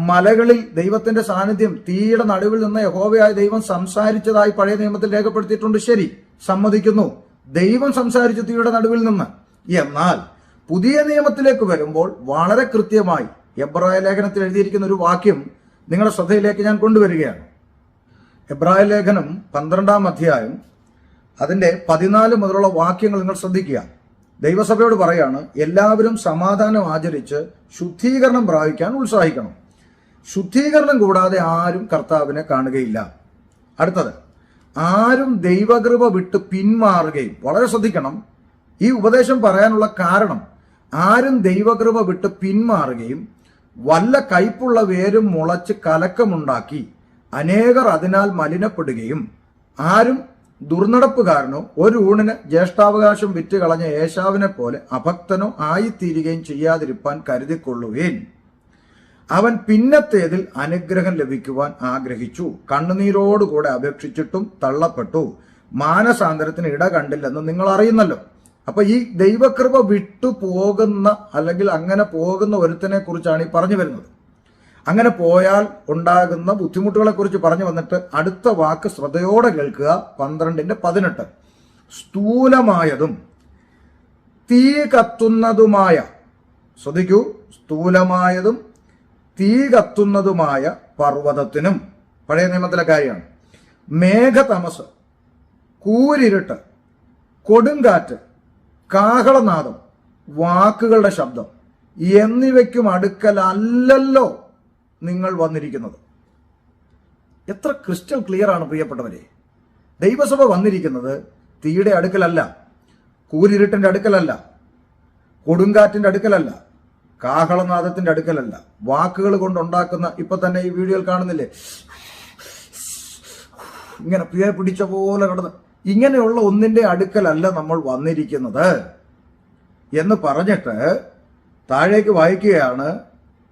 മലകളിൽ ദൈവത്തിന്റെ സാന്നിധ്യം, തീയുടെ നടുവിൽ നിന്ന് യഹോവയായ ദൈവം സംസാരിച്ചതായി പഴയ നിയമത്തിൽ രേഖപ്പെടുത്തിയിട്ടുണ്ട്, ശരി, സമ്മതിക്കുന്നു, ദൈവം സംസാരിച്ചു തീയുടെ നടുവിൽ നിന്ന്. എന്നാൽ പുതിയ നിയമത്തിലേക്ക് വരുമ്പോൾ വളരെ കൃത്യമായി എബ്രായ ലേഖനത്തിൽ എഴുതിയിരിക്കുന്ന ഒരു വാക്യം നിങ്ങളുടെ ശ്രദ്ധയിലേക്ക് ഞാൻ കൊണ്ടുവരികയാണ്. എബ്രായ ലേഖനം 12-ാം അധ്യായം അതിന്റെ 14 മുതലുള്ള വാക്യങ്ങൾ നിങ്ങൾ ശ്രദ്ധിക്കുക. ദൈവസഭയോട് പറയാണ്, എല്ലാവരും സമാധാനം ആചരിച്ച് ശുദ്ധീകരണം പ്രാപിക്കാൻ ഉത്സാഹിക്കണം. ശുദ്ധീകരണം കൂടാതെ ആരും കർത്താവിനെ കാണുകയില്ല. അടുത്തത്, ആരും ദൈവകൃപ വിട്ട് പിന്മാറുകയും, വളരെ ശ്രദ്ധിക്കണം, ഈ ഉപദേശം പറയാനുള്ള കാരണം, ആരും ദൈവകൃപ വിട്ട് പിന്മാറുകയും വല്ല കയ്പുള്ള വേരും മുളച്ച് കലക്കമുണ്ടാക്കി അനേകർ അതിനാൽ മലിനപ്പെടുകയും ആരും ദുർനടപ്പുകാരനോ ഒരു ഊണിന് ജ്യേഷ്ഠാവകാശം വിറ്റ് കളഞ്ഞ ഏശാവിനെ പോലെ അഭക്തനോ ആയിത്തീരുകയും ചെയ്യാതിരിപ്പാൻ കരുതിക്കൊള്ളുവേൻ. അവൻ പിന്നത്തേതിൽ അനുഗ്രഹം ലഭിക്കുവാൻ ആഗ്രഹിച്ചു, കണ്ണുനീരോടുകൂടെ അപേക്ഷിച്ചിട്ടും തള്ളപ്പെട്ടു, മാനസാന്തരത്തിന് ഇട കണ്ടില്ലെന്ന് നിങ്ങൾ അറിയുന്നല്ലോ. അപ്പൊ ഈ ദൈവകൃപ വിട്ടു പോകുന്ന അല്ലെങ്കിൽ അങ്ങനെ പോകുന്ന ഒരുത്തനെ കുറിച്ചാണ് ഈ പറഞ്ഞു വരുന്നത്. അങ്ങനെ പോയാൽ ഉണ്ടാകുന്ന ബുദ്ധിമുട്ടുകളെ കുറിച്ച് പറഞ്ഞു വന്നിട്ട് അടുത്ത വാക്ക് ശ്രദ്ധയോടെ കേൾക്കുക. 12:18 സ്ഥൂലമായതും തീ കത്തുന്നതുമായ, ശ്രദ്ധിക്കൂ, സ്ഥൂലമായതും തീ കത്തുന്നതുമായ പർവ്വതത്തിനും, പഴയ നിയമത്തിലെ കാര്യമാണ്, മേഘതമസ്, കൂരിരുട്ട്, കൊടുങ്കാറ്റ്, കാഹളനാദം, വാക്കുകളുടെ ശബ്ദം എന്നിവയ്ക്കും അടുക്കലല്ലോ നിങ്ങൾ വന്നിരിക്കുന്നത്. എത്ര ക്രിസ്റ്റൽ ക്ലിയർ ആണ് പ്രിയപ്പെട്ടവരെ. ദൈവസഭ വന്നിരിക്കുന്നത് തീയുടെ അടുക്കലല്ല, കൂരിരുട്ടിന്റെ അടുക്കലല്ല, കൊടുങ്കാറ്റിന്റെ അടുക്കലല്ല, കാഹളനാദത്തിന്റെ അടുക്കലല്ല, വാക്കുകൾ കൊണ്ടുണ്ടാക്കുന്ന, ഇപ്പൊ തന്നെ ഈ വീഡിയോയിൽ കാണുന്നില്ലേ, ഇങ്ങനെ പിഴ പിടിച്ച പോലെ കിടന്ന്, ഇങ്ങനെയുള്ള ഒന്നിന്റെ അടുക്കലല്ല നമ്മൾ വന്നിരിക്കുന്നത് എന്ന് പറഞ്ഞിട്ട് താഴേക്ക് വായിക്കുകയാണ്.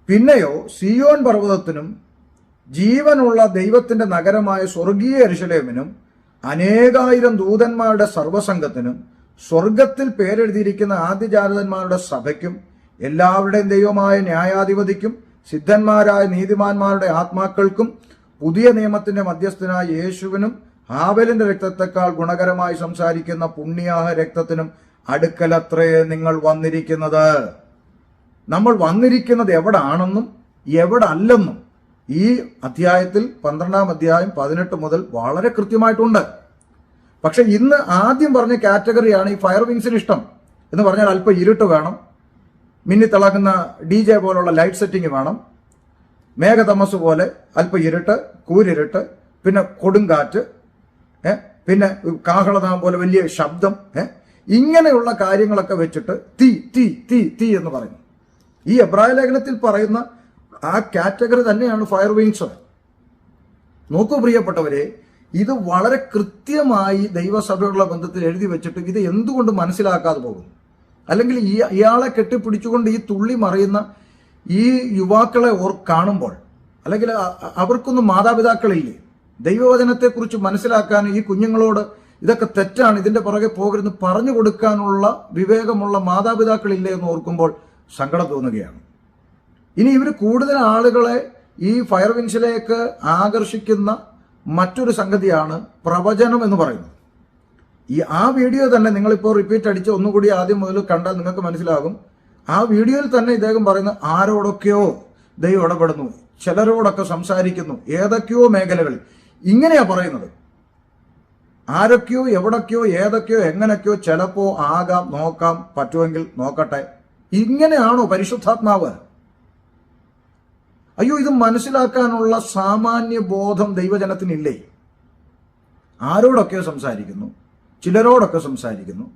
പിന്നെയോ സിയോൻ പർവ്വതത്തിനും ജീവനുള്ള ദൈവത്തിന്റെ നഗരമായ സ്വർഗീയ യെരൂശലേമിനും അനേകായിരം ദൂതന്മാരുടെ സർവ്വസംഘത്തിനും സ്വർഗത്തിൽ പേരെഴുതിയിരിക്കുന്ന ആദ്യജാതന്മാരുടെ സഭയ്ക്കും എല്ലാവരുടെയും ദൈവമായ ന്യായാധിപതിക്കും സിദ്ധന്മാരായ നീതിമാന്മാരുടെ ആത്മാക്കൾക്കും പുതിയ നിയമത്തിന്റെ മധ്യസ്ഥനായ യേശുവിനും ഹാബെലിന്റെ രക്തത്തെക്കാൾ ഗുണകരമായി സംസാരിക്കുന്ന പുണ്യാഹ രക്തത്തിനും അടുക്കലത്രേ നിങ്ങൾ വന്നിരിക്കുന്നത്. നമ്മൾ വന്നിരിക്കുന്നത് എവിടാണെന്നും എവിടെ അല്ലെന്നും ഈ അധ്യായത്തിൽ 12-ാം അധ്യായം 18 മുതൽ വളരെ കൃത്യമായിട്ടുണ്ട്. പക്ഷെ ഇന്ന് ആദ്യം പറഞ്ഞ കാറ്റഗറിയാണ് ഈ ഫയർ വിങ്സിന് ഇഷ്ടം എന്ന് പറഞ്ഞാൽ അല്പം ഇരുട്ട് വേണം, മിന്നിത്തിളങ്ങുന്ന DJ പോലുള്ള ലൈറ്റ് സെറ്റിംഗ് വേണം, മേഘതമസ് പോലെ അല്പം ഇരുട്ട്, കൂരിരുട്ട്, പിന്നെ കൊടുങ്കാറ്റ്, പിന്നെ കാഹളനാദം പോലെ വലിയ ശബ്ദം, ഇങ്ങനെയുള്ള കാര്യങ്ങളൊക്കെ വെച്ചിട്ട് തീ തീ തീ തീ എന്ന് പറയുന്നു. ഈ എബ്രായ ലേഖനത്തിൽ പറയുന്ന ആ കാറ്റഗറി തന്നെയാണ് ഫയർ വിങ്സ്. നോക്കൂ പ്രിയപ്പെട്ടവരെ, ഇത് വളരെ കൃത്യമായി ദൈവസഭയുള്ള ബന്ധത്തിൽ എഴുതി വെച്ചിട്ട് ഇത് എന്തുകൊണ്ട് മനസ്സിലാക്കാതെ പോകുന്നു? അല്ലെങ്കിൽ ഇയാളെ കെട്ടിപ്പിടിച്ചുകൊണ്ട് ഈ തുള്ളി മറിയുന്ന ഈ യുവാക്കളെ കാണുമ്പോൾ, അല്ലെങ്കിൽ അവർക്കൊന്നും മാതാപിതാക്കളില്ലേ? ദൈവവചനത്തെക്കുറിച്ച് മനസ്സിലാക്കാനും ഈ കുഞ്ഞുങ്ങളോട് ഇതൊക്കെ തെറ്റാണ്, ഇതിന്റെ പുറകെ പോകരുതെന്ന് പറഞ്ഞു കൊടുക്കാനുള്ള വിവേകമുള്ള മാതാപിതാക്കളില്ലേ എന്ന് ഓർക്കുമ്പോൾ സങ്കടം തോന്നുകയാണ്. ഇനി ഇവർ കൂടുതൽ ആളുകളെ ഈ ഫയർ വിങ്സിലേക്ക് ആകർഷിക്കുന്ന മറ്റൊരു സംഗതിയാണ് പ്രവചനം എന്ന് പറയുന്നത്. ആ വീഡിയോ തന്നെ നിങ്ങളിപ്പോൾ റിപ്പീറ്റ് അടിച്ച് ഒന്നുകൂടി ആദ്യം മുതൽ കണ്ടാൽ നിങ്ങൾക്ക് മനസ്സിലാകും. ആ വീഡിയോയിൽ തന്നെ ഇദ്ദേഹം പറയുന്ന ആരോടൊക്കെയോ ദൈവം ഇടപെടുന്നു, ചിലരോടൊക്കെ സംസാരിക്കുന്നു, ഏതൊക്കെയോ മേഖലകളിൽ, ഇങ്ങനെയാ പറയുന്നത്. ആരൊക്കെയോ എവിടൊക്കെയോ ഏതൊക്കെയോ എങ്ങനെയൊക്കെയോ ചിലപ്പോ ആകാം, നോക്കാം, പറ്റുമെങ്കിൽ നോക്കട്ടെ. ഇങ്ങനെയാണോ പരിശുദ്ധാത്മാവ്? അയ്യോ, ഇത് മനസ്സിലാക്കാനുള്ള സാമാന്യ ബോധം ദൈവജനത്തിനില്ലേ? ആരോടൊക്കെയോ സംസാരിക്കുന്നു, ചിലരോടൊക്കെ സംസാരിക്കുന്നു.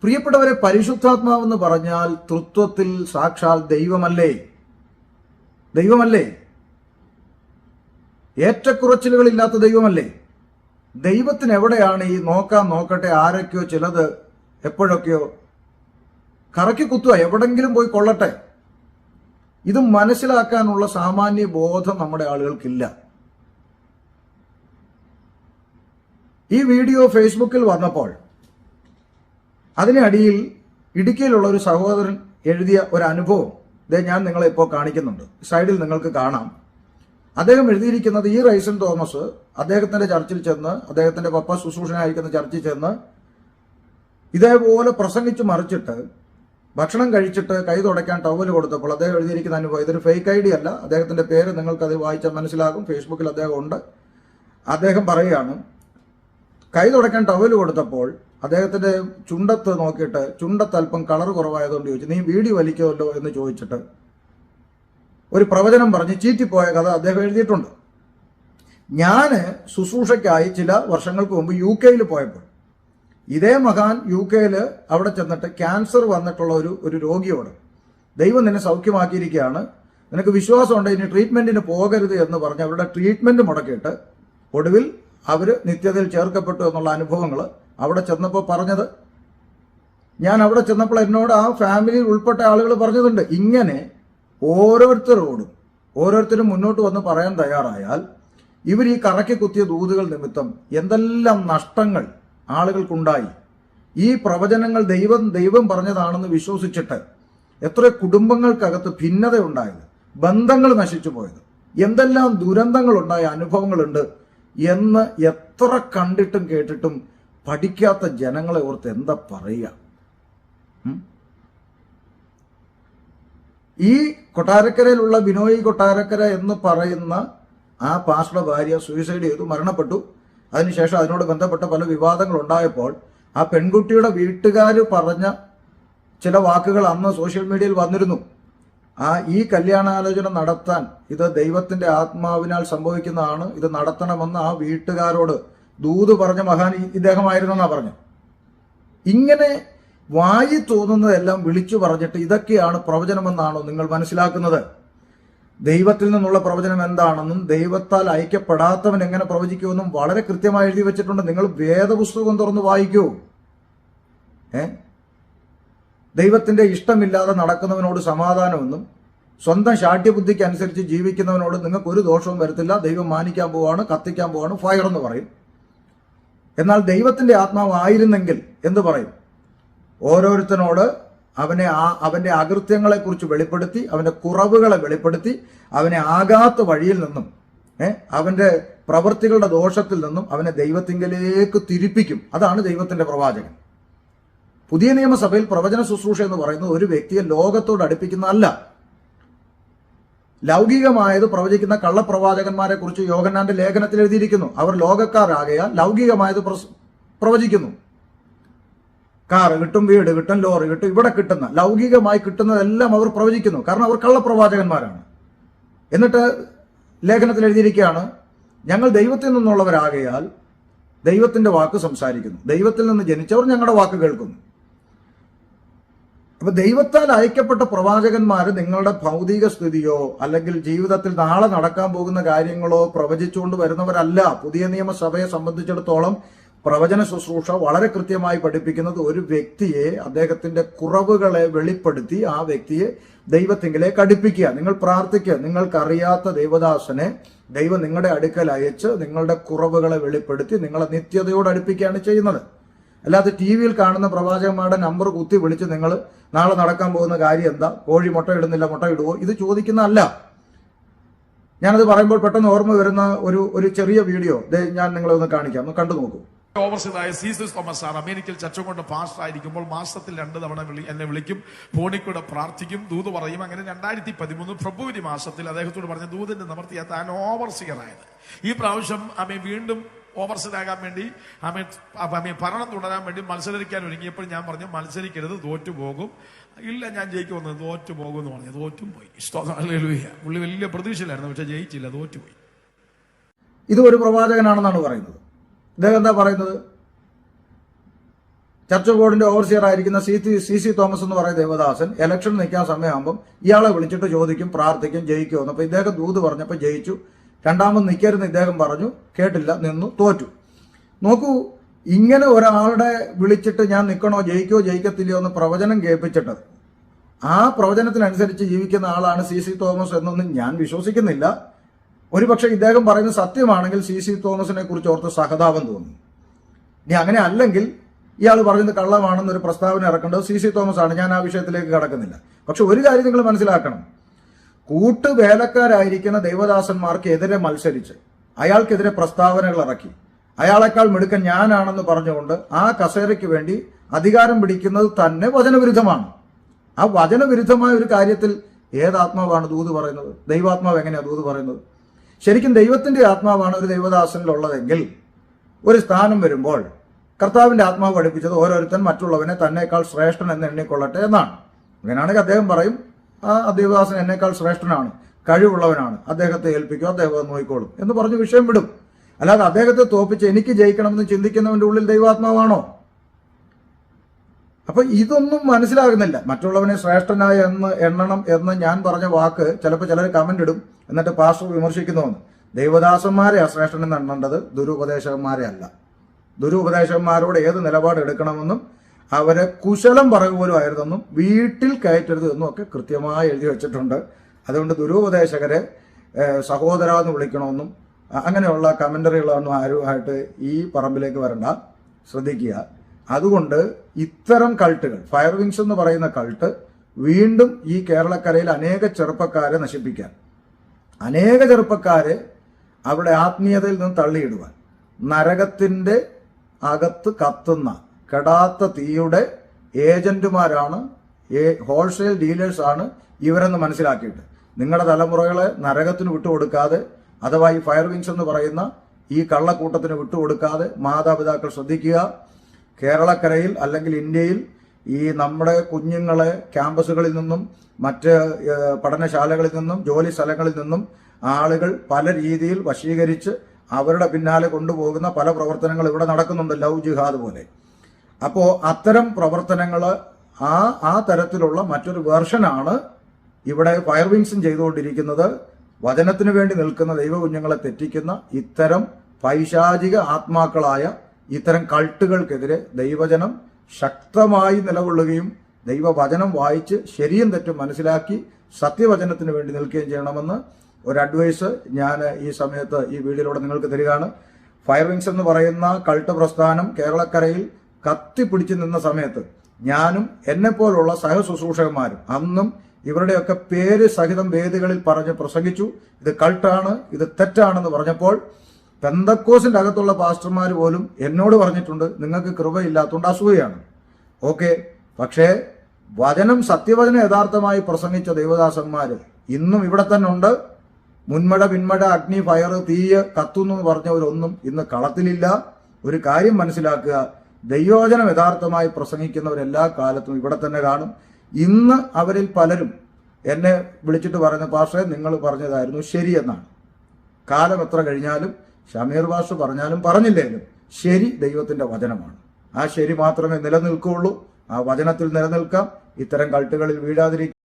പ്രിയപ്പെട്ടവരെ, പരിശുദ്ധാത്മാവെന്ന് പറഞ്ഞാൽ തൃത്വത്തിൽ സാക്ഷാൽ ദൈവമല്ലേ? ദൈവമല്ലേ? ഏറ്റക്കുറച്ചിലുകളില്ലാത്ത ദൈവമല്ലേ? ദൈവത്തിന് എവിടെയാണ് ഈ നോക്കാം, നോക്കട്ടെ, ആരൊക്കെയോ ചിലത് എപ്പോഴൊക്കെയോ കറക്കി കുത്തുക, എവിടെങ്കിലും പോയി കൊള്ളട്ടെ? ഇത് മനസ്സിലാക്കാനുള്ള സാമാന്യ ബോധം നമ്മുടെ ആളുകൾക്കില്ല. ഈ വീഡിയോ ഫേസ്ബുക്കിൽ വന്നപ്പോൾ അതിനടിയിൽ ഇടുക്കിയിലുള്ള ഒരു സഹോദരൻ എഴുതിയ ഒരു അനുഭവം ഞാൻ നിങ്ങളെ ഇപ്പോൾ കാണിക്കുന്നുണ്ട്. സൈഡിൽ നിങ്ങൾക്ക് കാണാം. അദ്ദേഹം എഴുതിയിരിക്കുന്നത്, ഈ റൈസൻ തോമസ് അദ്ദേഹത്തിന്റെ ചർച്ചിൽ ചെന്ന്, അദ്ദേഹത്തിന്റെ പപ്പ ശുശ്രൂഷനായിരിക്കുന്ന ചർച്ചിൽ ചെന്ന് ഇതേപോലെ പ്രസംഗിച്ച് മറിച്ചിട്ട് ഭക്ഷണം കഴിച്ചിട്ട് കൈ തുടയ്ക്കാൻ ടവല് കൊടുത്തപ്പോൾ അദ്ദേഹം എഴുതിയിരിക്കുന്ന അനുഭവം. ഇതൊരു ഫേക്ക് ഐഡി അല്ല. അദ്ദേഹത്തിന്റെ പേര് നിങ്ങൾക്കത് വായിച്ചാൽ മനസ്സിലാകും. ഫേസ്ബുക്കിൽ അദ്ദേഹം ഉണ്ട്. അദ്ദേഹം പറയുകയാണ്, കൈ തുടയ്ക്കാൻ ടവല് കൊടുത്തപ്പോൾ അദ്ദേഹത്തിന്റെ ചുണ്ടത്ത് നോക്കിയിട്ട്, ചുണ്ടത്ത് അല്പം കളർ കുറവായതുകൊണ്ട് ചോദിച്ചു, നീ വീടി വലിക്കുമല്ലോ എന്ന് ചോദിച്ചിട്ട് ഒരു പ്രവചനം പറഞ്ഞ് ചീറ്റിപ്പോയ കഥ അദ്ദേഹം എഴുതിയിട്ടുണ്ട്. ഞാൻ ശുശ്രൂഷയ്ക്കായി ചില വർഷങ്ങൾക്ക് മുമ്പ് UK പോയപ്പോൾ ഇതേ മഹാൻ UK അവിടെ ചെന്നിട്ട് ക്യാൻസർ വന്നിട്ടുള്ള ഒരു രോഗിയോട്, ദൈവം നിന്നെ സൗഖ്യമാക്കിയിരിക്കുകയാണ്, നിനക്ക് വിശ്വാസമുണ്ട്, ഇനി ട്രീറ്റ്മെന്റിന് പോകരുത് എന്ന് പറഞ്ഞ് അവരുടെ ട്രീറ്റ്മെന്റ് മുടക്കിയിട്ട് ഒടുവിൽ അവര് നിത്യതയിൽ ചേർക്കപ്പെട്ടു എന്നുള്ള അനുഭവങ്ങൾ അവിടെ ചെന്നപ്പോൾ പറഞ്ഞത്. ഞാൻ അവിടെ ചെന്നപ്പോൾ എന്നോട് ആ ഫാമിലിയിൽ ഉൾപ്പെട്ട ആളുകൾ പറഞ്ഞതുണ്ട്. ഇങ്ങനെ ഓരോരുത്തരും മുന്നോട്ട് വന്ന് പറയാൻ തയ്യാറായാൽ ഇവർ ഈ കറക്കി കുത്തിയ ദൂതുകൾ നിമിത്തം എന്തെല്ലാം നഷ്ടങ്ങൾ ആളുകൾക്കുണ്ടായി. ഈ പ്രവചനങ്ങൾ ദൈവം പറഞ്ഞതാണെന്ന് വിശ്വസിച്ചിട്ട് എത്ര കുടുംബങ്ങൾക്കകത്ത് ഭിന്നത ഉണ്ടായത്, ബന്ധങ്ങൾ നശിച്ചു പോയത്, എന്തെല്ലാം ദുരന്തങ്ങളുണ്ടായ അനുഭവങ്ങളുണ്ട് എന്ന് എത്ര കണ്ടിട്ടും കേട്ടിട്ടും പഠിക്കാത്ത ജനങ്ങളെ ഓർത്ത് എന്താ പറയുക? ഈ കൊട്ടാരക്കരയിലുള്ള ബിനോയ് കൊട്ടാരക്കര എന്ന് പറയുന്ന ആ പാസ്റ്ററുടെ ഭാര്യ സൂയിസൈഡ് ചെയ്തു, മരണപ്പെട്ടു. അതിനുശേഷം അതിനോട് ബന്ധപ്പെട്ട പല വിവാദങ്ങൾ ഉണ്ടായപ്പോൾ ആ പെൺകുട്ടിയുടെ വീട്ടുകാർ പറഞ്ഞ ചില വാക്കുകൾ അന്ന് സോഷ്യൽ മീഡിയയിൽ വന്നിരുന്നു. ഈ കല്യാണാലോചന നടത്താൻ ഇത് ദൈവത്തിന്റെ ആത്മാവിനാൽ സംഭവിക്കുന്നതാണ്, ഇത് നടത്തണമെന്ന് ആ വീട്ടുകാരോട് ദൂത് പറഞ്ഞ മഹാൻ ഇദ്ദേഹമായിരുന്നെന്നാ പറഞ്ഞു. ഇങ്ങനെ വായി തോന്നുന്നതെല്ലാം വിളിച്ചു പറഞ്ഞിട്ട് ഇതൊക്കെയാണ് പ്രവചനമെന്നാണോ നിങ്ങൾ മനസ്സിലാക്കുന്നത്? ദൈവത്തിൽ നിന്നുള്ള പ്രവചനം എന്താണെന്നും ദൈവത്താൽ അയക്കപ്പെടാത്തവൻ എങ്ങനെ പ്രവചിക്കുമെന്നും വളരെ കൃത്യമായി എഴുതി വെച്ചിട്ടുണ്ട്. നിങ്ങൾ വേദപുസ്തകം തുറന്ന് വായിക്കൂ. ദൈവത്തിന്റെ ഇഷ്ടമില്ലാതെ നടക്കുന്നവനോട് സമാധാനമെന്നും സ്വന്തം ശാഠ്യബുദ്ധിക്ക് അനുസരിച്ച് ജീവിക്കുന്നവനോട് നിങ്ങൾക്ക് ഒരു ദോഷവും വരത്തില്ല, ദൈവം മാനിക്കാൻ പോവാണ്, കത്തിക്കാൻ പോവാണ്, ഫയർ എന്ന് പറയും. എന്നാൽ ദൈവത്തിന്റെ ആത്മാവ് ആയിരുന്നെങ്കിൽ എന്ത് പറയും? ഓരോരുത്തനോട് അവന്റെ അകൃത്യങ്ങളെക്കുറിച്ച് വെളിപ്പെടുത്തി, അവന്റെ കുറവുകളെ വെളിപ്പെടുത്തി, അവനെ ആകാത്ത വഴിയിൽ നിന്നും അവന്റെ പ്രവൃത്തികളുടെ ദോഷത്തിൽ നിന്നും അവനെ ദൈവത്തിങ്കലേക്ക് തിരിപ്പിക്കും. അതാണ് ദൈവത്തിന്റെ പ്രവാചകൻ. പുതിയ നിയമസഭയിൽ പ്രവചന ശുശ്രൂഷ എന്ന് പറയുന്നത് ഒരു വ്യക്തിയെ ലോകത്തോട് അടുപ്പിക്കുന്നതല്ല. ലൗകികമായത് പ്രവചിക്കുന്ന കള്ളപ്രവാചകന്മാരെ കുറിച്ച് യോഹന്നാന്റെ ലേഖനത്തിൽ എഴുതിയിരിക്കുന്നു. അവർ ലോകക്കാരാകയാൽ ലൗകികമായത് പ്രവചിക്കുന്നു. കാറ് കിട്ടും, വീട് കിട്ടും, ലോറി കിട്ടും, ഇവിടെ കിട്ടുന്ന ലൗകികമായി കിട്ടുന്നതെല്ലാം അവർ പ്രവചിക്കുന്നു. കാരണം അവർ കള്ളപ്രവാചകന്മാരാണ്. എന്നിട്ട് ലേഖനത്തിൽ എഴുതിയിരിക്കുകയാണ്, ഞങ്ങൾ ദൈവത്തിൽ നിന്നുള്ളവരാകയാൽ ദൈവത്തിന്റെ വാക്ക് സംസാരിക്കുന്നു, ദൈവത്തിൽ നിന്ന് ജനിച്ചവർ ഞങ്ങളുടെ വാക്ക് കേൾക്കുന്നു. അപ്പൊ ദൈവത്താൽ അയക്കപ്പെട്ട പ്രവാചകന്മാര് നിങ്ങളുടെ ഭൗതിക സ്ഥിതിയോ അല്ലെങ്കിൽ ജീവിതത്തിൽ നാളെ നടക്കാൻ പോകുന്ന കാര്യങ്ങളോ പ്രവചിച്ചുകൊണ്ട് വരുന്നവരല്ല. പുതിയ നിയമസഭയെ സംബന്ധിച്ചിടത്തോളം പ്രവചന ശുശ്രൂഷ വളരെ കൃത്യമായി പഠിപ്പിക്കുന്നത് ഒരു വ്യക്തിയെ അദ്ദേഹത്തിന്റെ കുറവുകളെ വെളിപ്പെടുത്തി ആ വ്യക്തിയെ ദൈവത്തിങ്കിലേക്ക് അടുപ്പിക്കുക. നിങ്ങൾ പ്രാർത്ഥിക്കുക, നിങ്ങൾക്കറിയാത്ത ദൈവദാസനെ ദൈവം നിങ്ങളുടെ അടുക്കൽ അയച്ച് നിങ്ങളുടെ കുറവുകളെ വെളിപ്പെടുത്തി നിങ്ങളെ നിത്യതയോട് അടുപ്പിക്കുകയാണ് ചെയ്യുന്നത്. അല്ലാതെ TV കാണുന്ന പ്രവാചകന്മാരുടെ നമ്പർ കുത്തി വിളിച്ച് നിങ്ങൾ നാളെ നടക്കാൻ പോകുന്ന കാര്യം എന്താ, കോഴി മുട്ട ഇടുന്നില്ല, മുട്ട ഇടുവോ, ഇത് ചോദിക്കുന്നതല്ല. ഞാനത് പറയുമ്പോൾ പെട്ടെന്ന് ഓർമ്മ വരുന്ന ഒരു ചെറിയ വീഡിയോ ഞാൻ നിങ്ങളെ ഒന്ന് കാണിക്കാം, ഒന്ന് കണ്ടു നോക്കൂ. ഓവർസീതായ സീസസ് തോമസ് സാർ അമേരിക്കയിൽ ചർച്ച കൊണ്ട് പാസ്റ്റർ ആയിരിക്കുമ്പോൾ മാസത്തിൽ 2 തവണ എന്നെ വിളിക്കും, ഫോണിക്കൂടെ പ്രാർത്ഥിക്കും, ദൂത് പറയും. അങ്ങനെ 2013 ഫെബ്രുവരി മാസത്തിൽ അദ്ദേഹത്തോട് പറഞ്ഞ ദൂതിന്റെ നിവർത്തിയാ താൻ ഓവർസിയർ ആയത്. ഈ പ്രാവശ്യം വീണ്ടും ഓവർസീറാകാൻ വേണ്ടി ഭരണം തുടരാൻ വേണ്ടി മത്സരിക്കാൻ ഒരുങ്ങിയപ്പോൾ ഞാൻ പറഞ്ഞു മത്സരിക്കരുത്, തോറ്റുപോകും. ഇല്ല, ഞാൻ ജയിക്കുമെന്ന്. തോറ്റു പോകും എന്ന് പറഞ്ഞു. തോറ്റും പോയി. ഹല്ലേലൂയ. പുള്ളി വലിയ പ്രതീക്ഷയിലായിരുന്നു, പക്ഷെ ജയിച്ചില്ല, തോറ്റുപോയി. ഇത് ഒരു പ്രവാചകനാണെന്നാണ് പറയുന്നത്. ഇദ്ദേഹം എന്താ പറയുന്നത്? ചർച്ച് ബോർഡിന്റെ ഓവർസിയർ ആയിരിക്കുന്ന സി തോമസ് എന്ന് പറയുന്ന ദേവദാസൻ ഇലക്ഷൻ നിൽക്കാൻ സമയമാകുമ്പം ഇയാളെ വിളിച്ചിട്ട് ചോദിക്കും, പ്രാർത്ഥിക്കും, ജയിക്കുമെന്ന്. അപ്പൊ ഇദ്ദേഹം ദൂത് പറഞ്ഞപ്പോൾ ജയിച്ചു. രണ്ടാമത് നിൽക്കരുന്ന് ഇദ്ദേഹം പറഞ്ഞു, കേട്ടില്ല, നിന്നു, തോറ്റു. നോക്കൂ, ഇങ്ങനെ ഒരാളുടെ വിളിച്ചിട്ട് ഞാൻ നിൽക്കണോ, ജയിക്കോ ജയിക്കത്തില്ലയോ എന്ന് പ്രവചനം കേൾപ്പിച്ചിട്ട് ആ പ്രവചനത്തിനനുസരിച്ച് ജീവിക്കുന്ന ആളാണ് സി തോമസ് എന്നൊന്നും ഞാൻ വിശ്വസിക്കുന്നില്ല. ഒരുപക്ഷെ ഇദ്ദേഹം പറയുന്നത് സത്യമാണെങ്കിൽ സി തോമസിനെ കുറിച്ച് ഓർത്ത് സഹതാപം തോന്നുന്നു. ഇനി അങ്ങനെ അല്ലെങ്കിൽ ഇയാൾ പറയുന്നത് കള്ളമാണെന്നൊരു പ്രസ്താവന ഇറക്കേണ്ടത് സി തോമസ് ആണ്. ഞാൻ ആ വിഷയത്തിലേക്ക് കടക്കുന്നില്ല. പക്ഷെ ഒരു കാര്യം നിങ്ങൾ മനസ്സിലാക്കണം, കൂട്ടുവേലക്കാരായിരിക്കുന്ന ദൈവദാസന്മാർക്ക് എതിരെ മത്സരിച്ച് അയാൾക്കെതിരെ പ്രസ്താവനകൾ ഇറക്കി അയാളെക്കാൾ മിടുക്കൻ ഞാനാണെന്ന് പറഞ്ഞുകൊണ്ട് ആ കസേരയ്ക്ക് വേണ്ടി അധികാരം പിടിക്കുന്നത് തന്നെ വചനവിരുദ്ധമാണ്. ആ വചനവിരുദ്ധമായ ഒരു കാര്യത്തിൽ ഏതാത്മാവാണ് ദൂത് പറയുന്നത്? ദൈവാത്മാവ് എങ്ങനെയാണ് ദൂത് പറയുന്നത്? ശരിക്കും ദൈവത്തിന്റെ ആത്മാവാണ് ഒരു ദൈവദാസനിലുള്ളതെങ്കിൽ ഒരു സ്ഥാനം വരുമ്പോൾ കർത്താവിന്റെ ആത്മാവ് പഠിപ്പിച്ചത് ഓരോരുത്തൻ മറ്റുള്ളവനെ തന്നേക്കാൾ ശ്രേഷ്ഠൻ എന്ന് എണ്ണിക്കൊള്ളട്ടെ എന്നാണ്. അങ്ങനെയാണെങ്കിൽ അദ്ദേഹം പറയും, ആ ദൈവദാസൻ എന്നേക്കാൾ ശ്രേഷ്ഠനാണ്, കഴിവുള്ളവനാണ്, അദ്ദേഹത്തെ ഏൽപ്പിക്കും, അദ്ദേഹം നോക്കിക്കോളും എന്ന് പറഞ്ഞ് വിഷയം വിടും. അല്ലാതെ അദ്ദേഹത്തെ തോപ്പിച്ച് എനിക്ക് ജയിക്കണമെന്ന് ചിന്തിക്കുന്നവന്റെ ഉള്ളിൽ ദൈവാത്മാവാണോ? അപ്പൊ ഇതൊന്നും മനസ്സിലാകുന്നില്ല. മറ്റുള്ളവനെ ശ്രേഷ്ഠനായ എന്ന് എണ്ണണം എന്ന് ഞാൻ പറഞ്ഞ വാക്ക് ചിലപ്പോൾ ചിലർ കമന്റ് ഇടും, എന്നിട്ട് പാസ്റ്റർ വിമർശിക്കുന്നുവെന്ന്. ദൈവദാസന്മാരെ ശ്രേഷ്ഠനെന്ന് എണ്ണേണ്ടത് ദുരുപദേശകന്മാരെ അല്ല. ദുരുപദേശകന്മാരോട് ഏത് നിലപാട് എടുക്കണമെന്നും അവരെ കുശലം പറയുപോലുമായിരുന്നെന്നും വീട്ടിൽ കയറ്റരുത് എന്നും ഒക്കെ കൃത്യമായി എഴുതി വെച്ചിട്ടുണ്ട്. അതുകൊണ്ട് ദുരുപദേശകരെ സഹോദര എന്ന് വിളിക്കണമെന്നും അങ്ങനെയുള്ള കമന്ററികളൊന്നും ആരുമായിട്ട് ഈ പറമ്പിലേക്ക് വരണ്ട, ശ്രദ്ധിക്കുക. അതുകൊണ്ട് ഇത്തരം കൾട്ടുകൾ, ഫയർ വിങ്സ് എന്ന് പറയുന്ന കൾട്ട് വീണ്ടും ഈ കേരളക്കരയിൽ അനേക ചെറുപ്പക്കാരെ നശിപ്പിക്കാൻ, അനേക ചെറുപ്പക്കാരെ അവിടെ ആത്മീയതയിൽ നിന്ന് തള്ളിയിടുവാൻ, നരകത്തിന്റെ അകത്ത് കത്തുന്ന കെടാത്ത തീയുടെ ഏജന്റുമാരാണ്, ഹോൾസെയിൽ ഡീലേഴ്സ് ആണ് ഇവരെന്ന് മനസ്സിലാക്കിയിട്ട് നിങ്ങളുടെ തലമുറകളെ നരകത്തിന് വിട്ടുകൊടുക്കാതെ, അഥവാ ഈ ഫയർ വിങ്സ് എന്ന് പറയുന്ന ഈ കള്ളക്കൂട്ടത്തിന് വിട്ടുകൊടുക്കാതെ മാതാപിതാക്കൾ ശ്രദ്ധിക്കുക. കേരളക്കരയിൽ അല്ലെങ്കിൽ ഇന്ത്യയിൽ ഈ നമ്മുടെ കുഞ്ഞുങ്ങളെ ക്യാമ്പസുകളിൽ നിന്നും മറ്റ് പഠനശാലകളിൽ നിന്നും ജോലി സ്ഥലങ്ങളിൽ നിന്നും ആളുകൾ പല രീതിയിൽ വശീകരിച്ച് അവരുടെ പിന്നാലെ കൊണ്ടുപോകുന്ന പല പ്രവർത്തനങ്ങൾ ഇവിടെ നടക്കുന്നുണ്ട്, ലവ് ജിഹാദ് പോലെ. അപ്പോൾ അത്തരം പ്രവർത്തനങ്ങൾ ആ തരത്തിലുള്ള മറ്റൊരു വേർഷനാണ് ഇവിടെ ഫയർ വിങ്സും ചെയ്തുകൊണ്ടിരിക്കുന്നത്. വചനത്തിന് വേണ്ടി നിൽക്കുന്ന ദൈവകുഞ്ഞുങ്ങളെ തെറ്റിക്കുന്ന ഇത്തരം പൈശാചിക ആത്മാക്കളായ ഇത്തരം കൾട്ടുകൾക്കെതിരെ ദൈവജനം ശക്തമായി നിലകൊള്ളുകയും ദൈവവചനം വായിച്ച് ശരിയും തെറ്റും മനസ്സിലാക്കി സത്യവചനത്തിന് വേണ്ടി നിൽക്കുകയും ചെയ്യണമെന്ന് ഒരു അഡ്വൈസ് ഞാൻ ഈ സമയത്ത് ഈ വീഡിയോയിലൂടെ നിങ്ങൾക്ക് തരികയാണ്. ഫയർ വിങ്സ് എന്ന് പറയുന്ന കൾട്ട് പ്രസ്ഥാനം കേരളക്കരയിൽ കത്തിപ്പിടിച്ചു നിന്ന സമയത്ത് ഞാനും എന്നെപ്പോലുള്ള സഹശുശ്രൂഷകന്മാരും അന്നും ഇവരുടെയൊക്കെ പേര് സഹിതം വേദികളിൽ പറഞ്ഞ് പ്രസംഗിച്ചു. ഇത് കൾട്ടാണ്, ഇത് തെറ്റാണെന്ന് പറഞ്ഞപ്പോൾ പെന്തക്കോസിന്റെ അകത്തുള്ള പാസ്റ്റർമാർ പോലും എന്നോട് പറഞ്ഞിട്ടുണ്ട്, നിങ്ങൾക്ക് കൃപയില്ലാത്തതുകൊണ്ട് അസൂയാണ്. ഓക്കെ, പക്ഷേ വചനം, സത്യവചനം യഥാർത്ഥമായി പ്രസംഗിച്ച ദൈവദാസന്മാർ ഇന്നും ഇവിടെ തന്നെ ഉണ്ട്. മുൻമഴ പിന്മഴ അഗ്നി ഫയർ തീയ് കത്തുന്നു എന്ന് പറഞ്ഞവരൊന്നും ഇന്ന് കളത്തിലില്ല. ഒരു കാര്യം മനസ്സിലാക്കുക, ദൈവവചനം യഥാർത്ഥമായി പ്രസംഗിക്കുന്നവരെല്ലാ കാലത്തും ഇവിടെ തന്നെ കാണും. ഇന്ന് അവരിൽ പലരും എന്നെ വിളിച്ചിട്ട് പറയുന്ന പാസ്റ്ററെ നിങ്ങൾ പറഞ്ഞതായിരുന്നു ശരിയെന്നാണ്. കാലം എത്ര കഴിഞ്ഞാലും ഷമീർ പാസ്റ്റർ പറഞ്ഞാലും പറഞ്ഞില്ലേലും ശരി ദൈവത്തിന്റെ വചനമാണ്. ആ ശരി മാത്രമേ നിലനിൽക്കുകയുള്ളൂ. ആ വചനത്തിൽ നിലനിൽക്കാം. ഇത്തരം കൾട്ടുകളിൽ വീഴാതിരിക്കും.